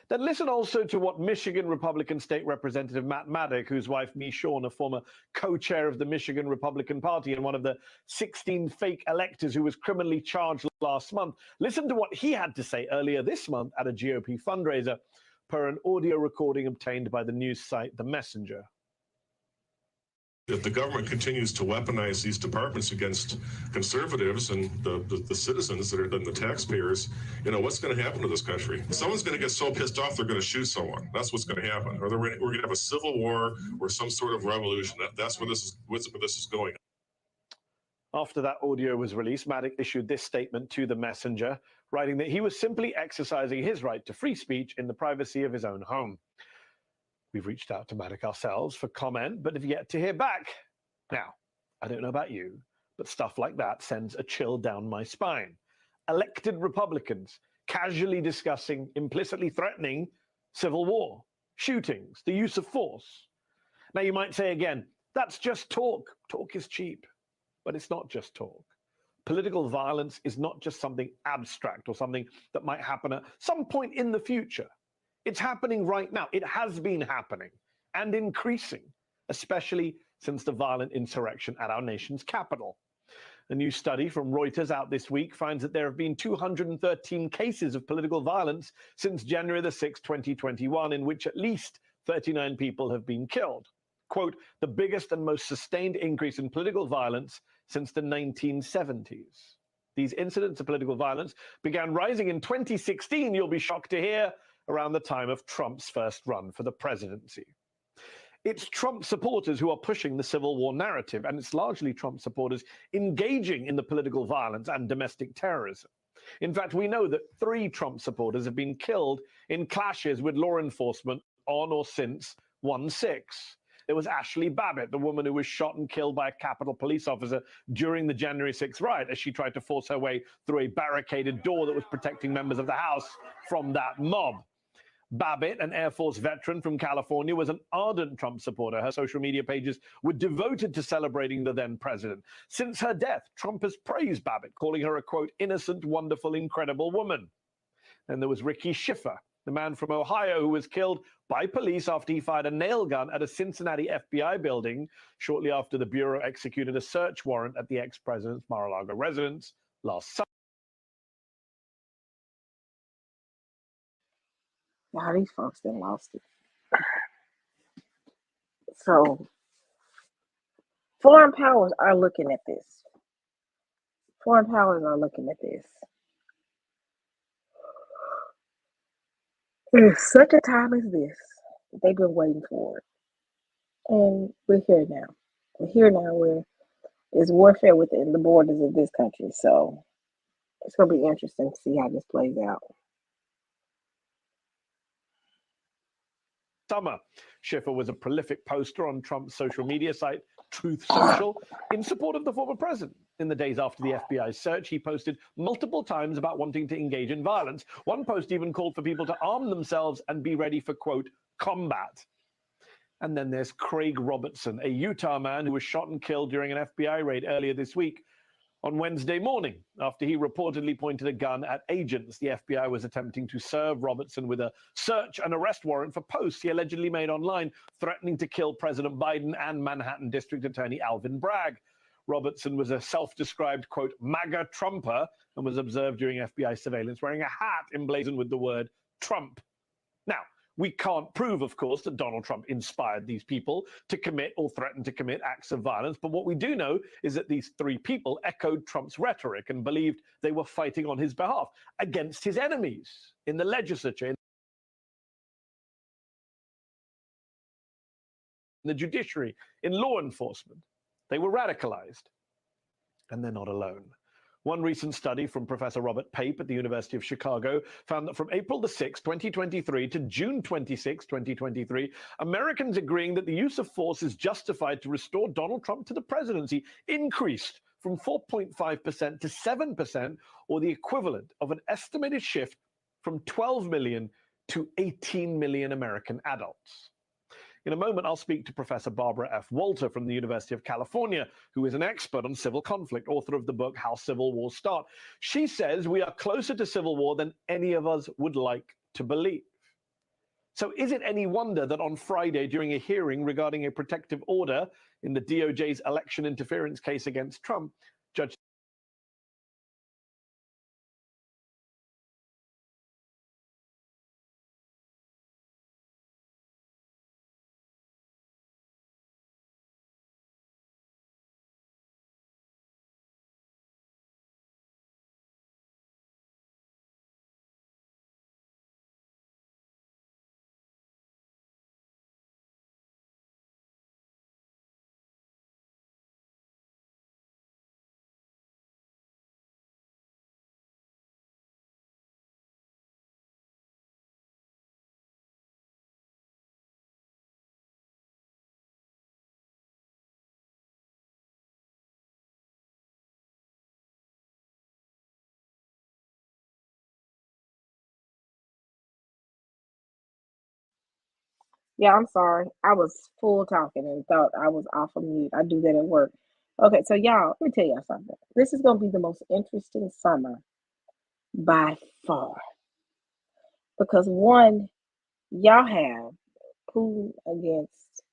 Then listen also to what Michigan Republican State Representative Matt Maddock, whose wife Michonne, a former co-chair of the Michigan Republican Party and one of the 16 fake electors who was criminally charged last month. Listen to what he had to say earlier this month at a GOP fundraiser, per an audio recording obtained by the news site The Messenger. If the government continues to weaponize these departments against conservatives and the citizens that are the taxpayers, what's going to happen to this country? Someone's going to get so pissed off they're going to shoot someone. That's what's going to happen. Or we're going to have a civil war or some sort of revolution. That's where this is going. After that audio was released, Maddock issued this statement to The Messenger, writing that he was simply exercising his right to free speech in the privacy of his own home. We've reached out to Maddock ourselves for comment, but have yet to hear back. Now, I don't know about you, but stuff like that sends a chill down my spine. Elected Republicans casually discussing, implicitly threatening civil war, shootings, the use of force. Now, you might say again, that's just talk. Talk is cheap, but it's not just talk. Political violence is not just something abstract or something that might happen at some point in the future. It's happening right now. It has been happening and increasing, especially since the violent insurrection at our nation's capital. A new study from Reuters out this week finds that there have been 213 cases of political violence since January the 6th, 2021, in which at least 39 people have been killed. Quote, the biggest and most sustained increase in political violence since the 1970s. These incidents of political violence began rising in 2016, you'll be shocked to hear, around the time of Trump's first run for the presidency. It's Trump supporters who are pushing the civil war narrative, and it's largely Trump supporters engaging in the political violence and domestic terrorism. In fact, we know that 3 Trump supporters have been killed in clashes with law enforcement on or since 1/6. There was Ashley Babbitt, the woman who was shot and killed by a Capitol police officer during the January 6th riot as she tried to force her way through a barricaded door that was protecting members of the House from that mob. Babbitt, an Air Force veteran from California, was an ardent Trump supporter. Her social media pages were devoted to celebrating the then president. Since her death, Trump has praised Babbitt, calling her a, quote, innocent, wonderful, incredible woman. Then there was Ricky Schiffer, the man from Ohio who was killed by police after he fired a nail gun at a Cincinnati FBI building shortly after the Bureau executed a search warrant at the ex-president's Mar-a-Lago residence last summer. Now these folks done lost it. So foreign powers are looking at this. Foreign powers are looking at this. It's such a time as this. They've been waiting for it. And we're here now. We're here now where there's warfare within the borders of this country. So it's going to be interesting to see how this plays out. Summer. Schiffer was a prolific poster on Trump's social media site, Truth Social, in support of the former president. In the days after the FBI's search, he posted multiple times about wanting to engage in violence. One post even called for people to arm themselves and be ready for, quote, combat. And then there's Craig Robertson, a Utah man who was shot and killed during an FBI raid earlier this week. On Wednesday morning, after he reportedly pointed a gun at agents, the FBI was attempting to serve Robertson with a search and arrest warrant for posts he allegedly made online, threatening to kill President Biden and Manhattan District Attorney Alvin Bragg. Robertson was a self-described, quote, MAGA Trumper, and was observed during FBI surveillance wearing a hat emblazoned with the word Trump. Now, we can't prove, of course, that Donald Trump inspired these people to commit or threaten to commit acts of violence. But what we do know is that these 3 people echoed Trump's rhetoric and believed they were fighting on his behalf against his enemies in the legislature, in the judiciary, in law enforcement. They were radicalized. And they're not alone. One recent study from Professor Robert Pape at the University of Chicago found that from April the 6th, 2023 to June 26, 2023, Americans agreeing that the use of force is justified to restore Donald Trump to the presidency increased from 4.5% to 7%, or the equivalent of an estimated shift from 12 million to 18 million American adults. In a moment, I'll speak to Professor Barbara F. Walter from the University of California, who is an expert on civil conflict, author of the book, How Civil Wars Start. She says we are closer to civil war than any of us would like to believe. So is it any wonder that on Friday, during a hearing regarding a protective order in the DOJ's election interference case against Trump, Judge Yeah, I'm sorry. I was full talking and thought I was off of mute. I do that at work. Okay, so y'all, let me tell y'all something. This is going to be the most interesting summer by far. Because one, y'all have Putin against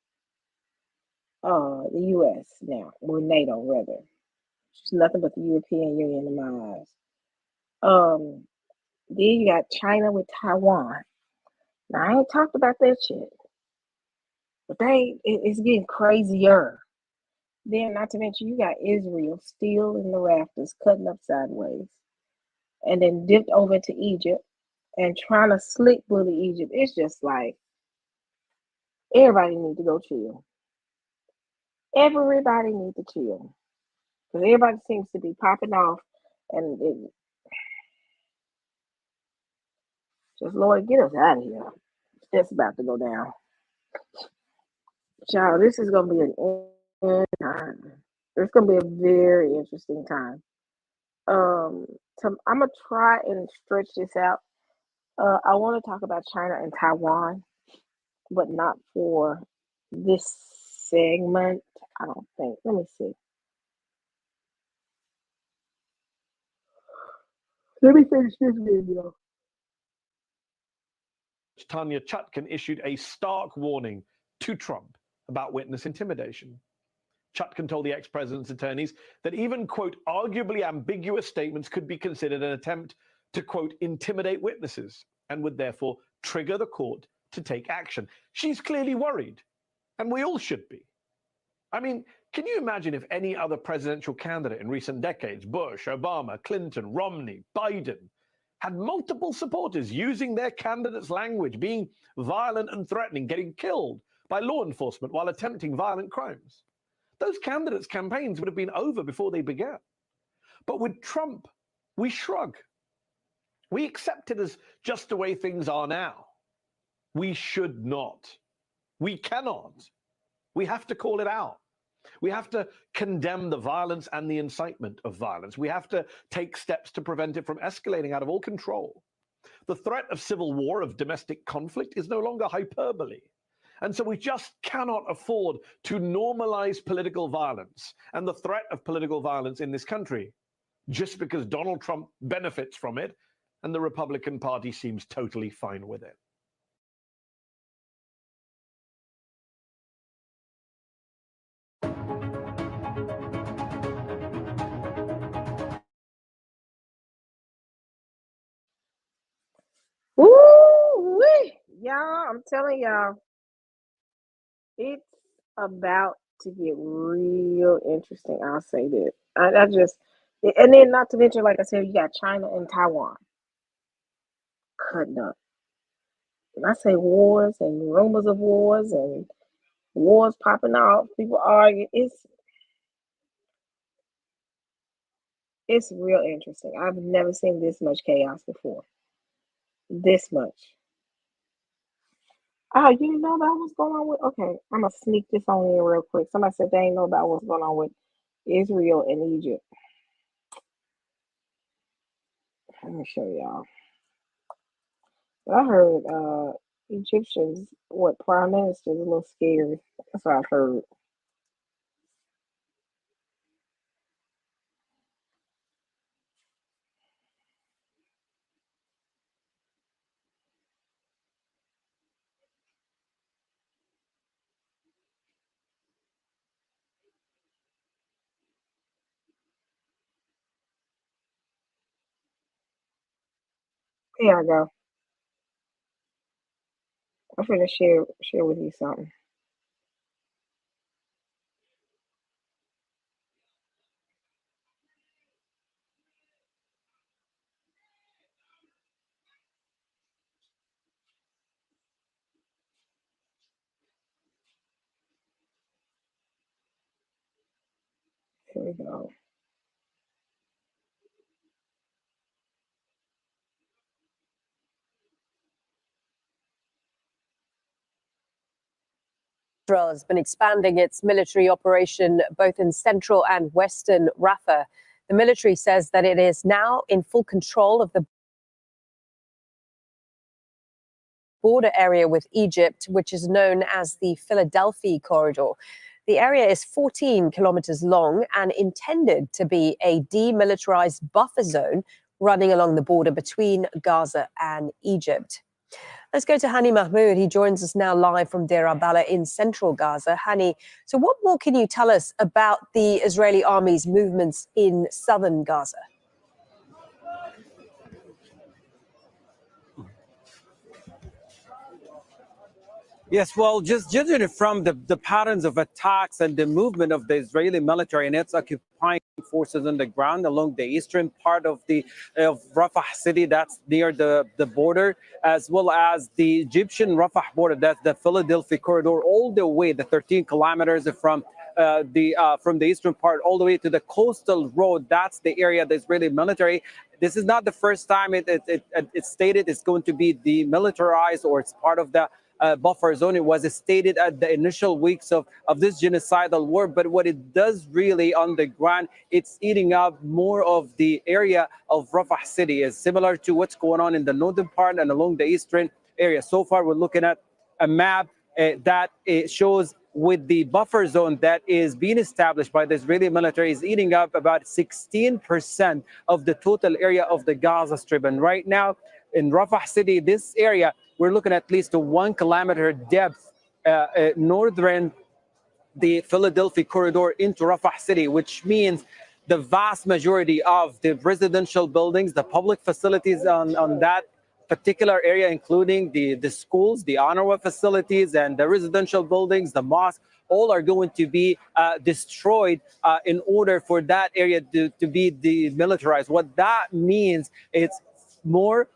the U.S. now, or NATO rather. Just nothing but the European Union in my eyes. Then you got China with Taiwan. Now I ain't talked about that shit, but it's getting crazier. Then, not to mention, you got Israel still in the rafters, cutting up sideways, and then dipped over to Egypt and trying to slick bully Egypt. It's just like everybody needs to go chill. Everybody needs to chill because everybody seems to be popping off, and just Lord, get us out of here. It's about to go down. Child, this is gonna be an interesting time. It's gonna be a very interesting time. I'm gonna try and stretch this out. I want to talk about China and Taiwan, but not for this segment. I don't think. Let me see. Let me finish this video. Tanya Chutkan issued a stark warning to Trump about witness intimidation. Chutkan told the ex-president's attorneys that even, quote, arguably ambiguous statements could be considered an attempt to, quote, intimidate witnesses and would therefore trigger the court to take action. She's clearly worried, and we all should be. I mean, can you imagine if any other presidential candidate in recent decades, Bush, Obama, Clinton, Romney, Biden, had multiple supporters using their candidate's language, being violent and threatening, getting killed by law enforcement while attempting violent crimes? Those candidates' campaigns would have been over before they began. But with Trump, we shrug. We accept it as just the way things are now. We should not. We cannot. We have to call it out. We have to condemn the violence and the incitement of violence. We have to take steps to prevent it from escalating out of all control. The threat of civil war, of domestic conflict, is no longer hyperbole. And so we just cannot afford to normalize political violence and the threat of political violence in this country just because Donald Trump benefits from it and the Republican Party seems totally fine with it. Woo-wee. Y'all, I'm telling y'all, it's about to get real interesting. I'll say that. I just, and then not to mention, like I said, you got China and Taiwan cutting up. When I say wars and rumors of wars and wars popping off, people arguing, it's real interesting. I've never seen this much chaos before. This much. Oh, you didn't know about what's going on with? Okay, I'm gonna sneak this on in real quick. Somebody said they ain't know about what's going on with Israel and Egypt. Let me show y'all. I heard Egyptians, prime minister is a little scary. That's what I've heard. Here I go. I'm finna share with you something. Here we go. Israel has been expanding its military operation both in central and western Rafah. The military says that it is now in full control of the border area with Egypt, which is known as the Philadelphia Corridor. The area is 14 kilometers long and intended to be a demilitarized buffer zone running along the border between Gaza and Egypt. Let's go to Hani Mahmoud. He joins us now live from Deir al-Balah in central Gaza. Hani, so what more can you tell us about the Israeli army's movements in southern Gaza? Yes, well, just judging it from the patterns of attacks and the movement of the Israeli military and its occupying forces on the ground along the eastern part of Rafah city, that's near the border, as well as the Egyptian Rafah border, that's the Philadelphia corridor, all the way the 13 kilometers from the eastern part all the way to the coastal road. That's the area the Israeli military. This is not the first time it stated it's going to be demilitarized or it's part of the buffer zone. It was stated at the initial weeks of this genocidal war, but what it does really on the ground, it's eating up more of the area of Rafah city. Is similar to what's going on in the northern part and along the eastern area. So far, we're looking at a map that shows with the buffer zone that is being established by the Israeli military is eating up about 16% of the total area of the Gaza Strip. And right now in Rafah city, this area, we're looking at least a 1 kilometer depth northern the Philadelphia corridor into Rafah city, which means the vast majority of the residential buildings, the public facilities on that particular area, including the schools, the UNRWA facilities, and the residential buildings, the mosque, all are going to be destroyed in order for that area to be demilitarized. What that means is more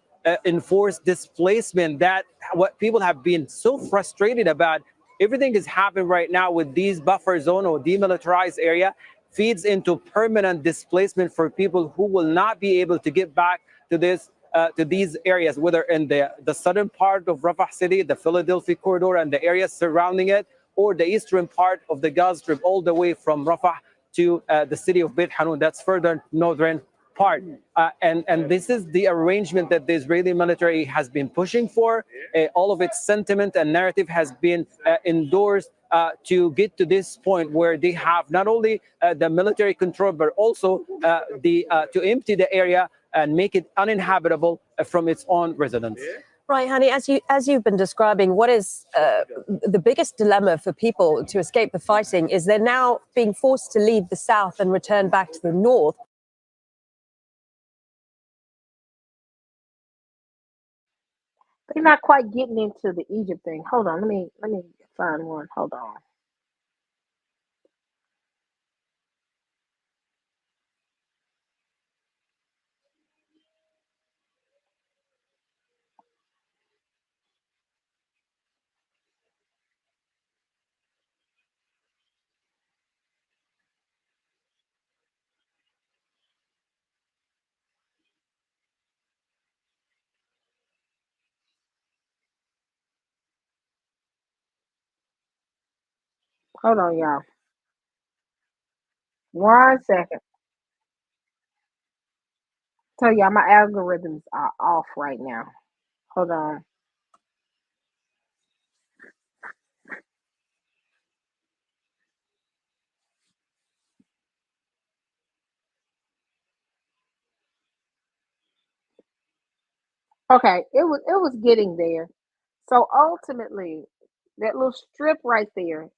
enforced displacement, that what people have been so frustrated about. Everything is happening right now with these buffer zone or demilitarized area feeds into permanent displacement for people who will not be able to get back to these areas, whether in the southern part of Rafah city, the Philadelphia corridor and the areas surrounding it, or the eastern part of the Gaza Strip, all the way from Rafah to the city of Beit Hanun, that's further northern part. And this is the arrangement that the Israeli military has been pushing for. All of its sentiment and narrative has been endorsed to get to this point where they have not only the military control, but also to empty the area and make it uninhabitable from its own residents. Right, Hani, as you've been describing, what is the biggest dilemma for people to escape the fighting is they're now being forced to leave the south and return back to the north. They're not quite getting into the Egypt thing. Hold on, let me find one. Hold on. Hold on, y'all. 1 second. So y'all, my algorithms are off right now. Hold on. Okay, it was getting there. So ultimately, that little strip right there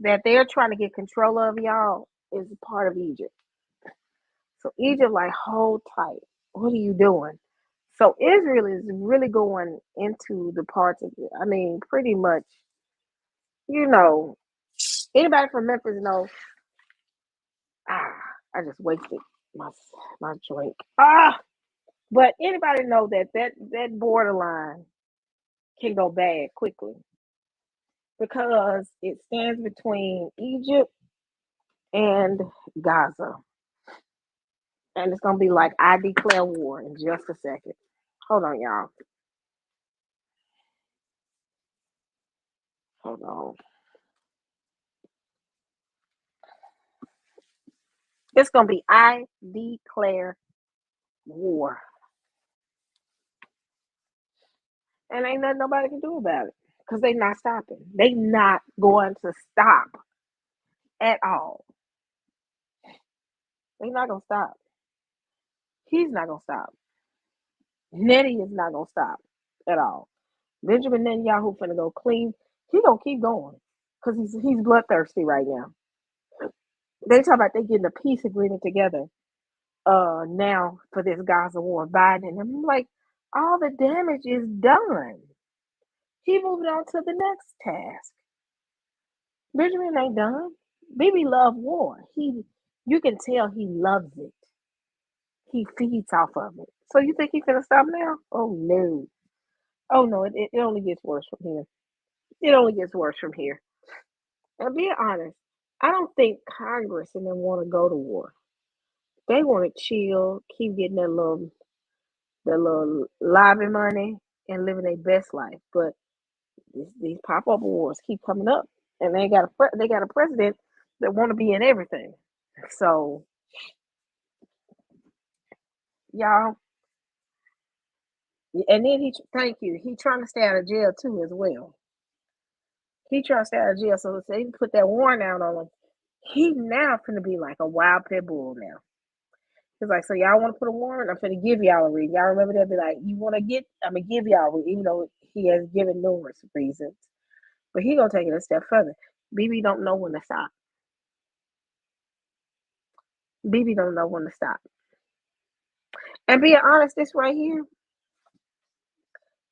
that they're trying to get control of, y'all, is part of Egypt. So Egypt, like, hold tight. What are you doing? So Israel is really going into the parts of it. I mean, pretty much, you know, anybody from Memphis know. I just wasted my drink. But anybody know that borderline can go bad quickly because it stands between Egypt and Gaza. And it's gonna be like I declare war in just a second. Hold on, y'all. Hold on. It's gonna be I declare war. And ain't nothing nobody can do about it. Because they not stopping. They not going to stop at all. They not gonna stop. He's not gonna stop. Nettie is not gonna stop at all. Benjamin Netanyahu finna go clean. He gonna keep going because he's bloodthirsty right now. They talk about they getting a peace agreement together. Now for this Gaza war, Biden, and I'm like, all the damage is done. He moving on to the next task. Benjamin ain't done. Bibi love war. You can tell he loves it. He feeds off of it. So you think he finna stop now? Oh no. Oh no, it only gets worse from here. It only gets worse from here. And being honest, I don't think Congress and them want to go to war. They want to chill, keep getting their little lobby money and living their best life. But these pop-up wars keep coming up, and they got a president that want to be in everything. So y'all, and then he trying to stay out of jail too as well. He trying to stay out of jail, so they put that warrant out on him. He now finna be like a wild pit bull now. He's like, so y'all want to put a warrant? I'm finna give y'all a read. Y'all remember that? Be like, you want to get? I'm gonna give y'all a read, even though he has given numerous reasons. But he gonna take it a step further. Bibi don't know when to stop. Bibi don't know when to stop. And being honest, this right here,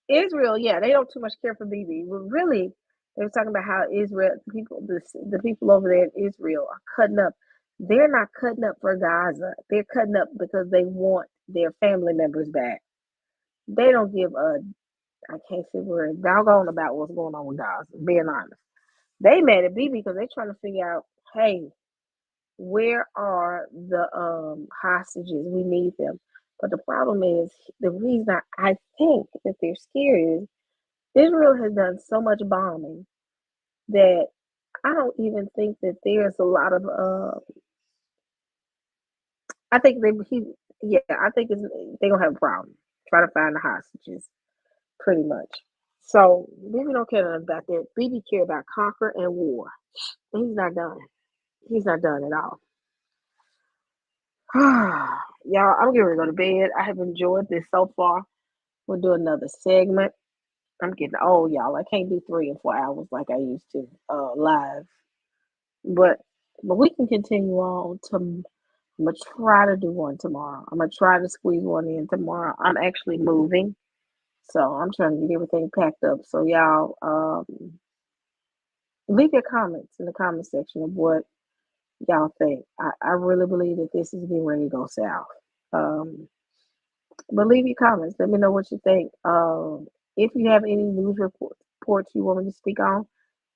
Israel, yeah, they don't too much care for Bibi. But really, they were talking about how Israel, the people over there in Israel are cutting up. They're not cutting up for Gaza. They're cutting up because they want their family members back. They don't give a, I can't say word, doggone about what's going on with Gaza, being honest. They mad at Bibi because they're trying to figure out, hey, where are the hostages? We need them. But the problem is, the reason I think that they're scared is Israel has done so much bombing that I don't even think that there's a lot of I think they're gonna have a problem trying to find the hostages, pretty much. So Bibi don't care nothing about that. Bibi care about conquer and war. And he's not done. He's not done at all. Y'all, I'm getting ready to go to bed. I have enjoyed this so far. We'll do another segment. I'm getting old, y'all. I can't do 3 and 4 hours like I used to live. But we can continue on to. I'm gonna try to do one tomorrow. I'm gonna try to squeeze one in tomorrow. I'm actually moving, so I'm trying to get everything packed up. So y'all, leave your comments in the comment section of what y'all think. I really believe that this is getting ready to go south. But leave your comments. Let me know what you think. If you have any news reports you want me to speak on,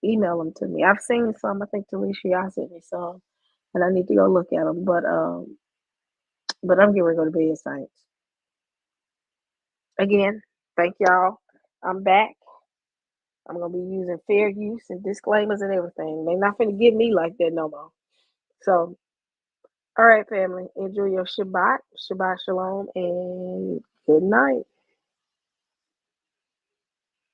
email them to me. I've seen some. I think Talisha, y'all sent me some, and I need to go look at them. But I'm getting ready to go to bed, Saints. Again, thank y'all. I'm back. I'm gonna be using fair use and disclaimers and everything. They're not gonna get me like that no more. So, all right, family. Enjoy your Shabbat. Shabbat shalom and good night.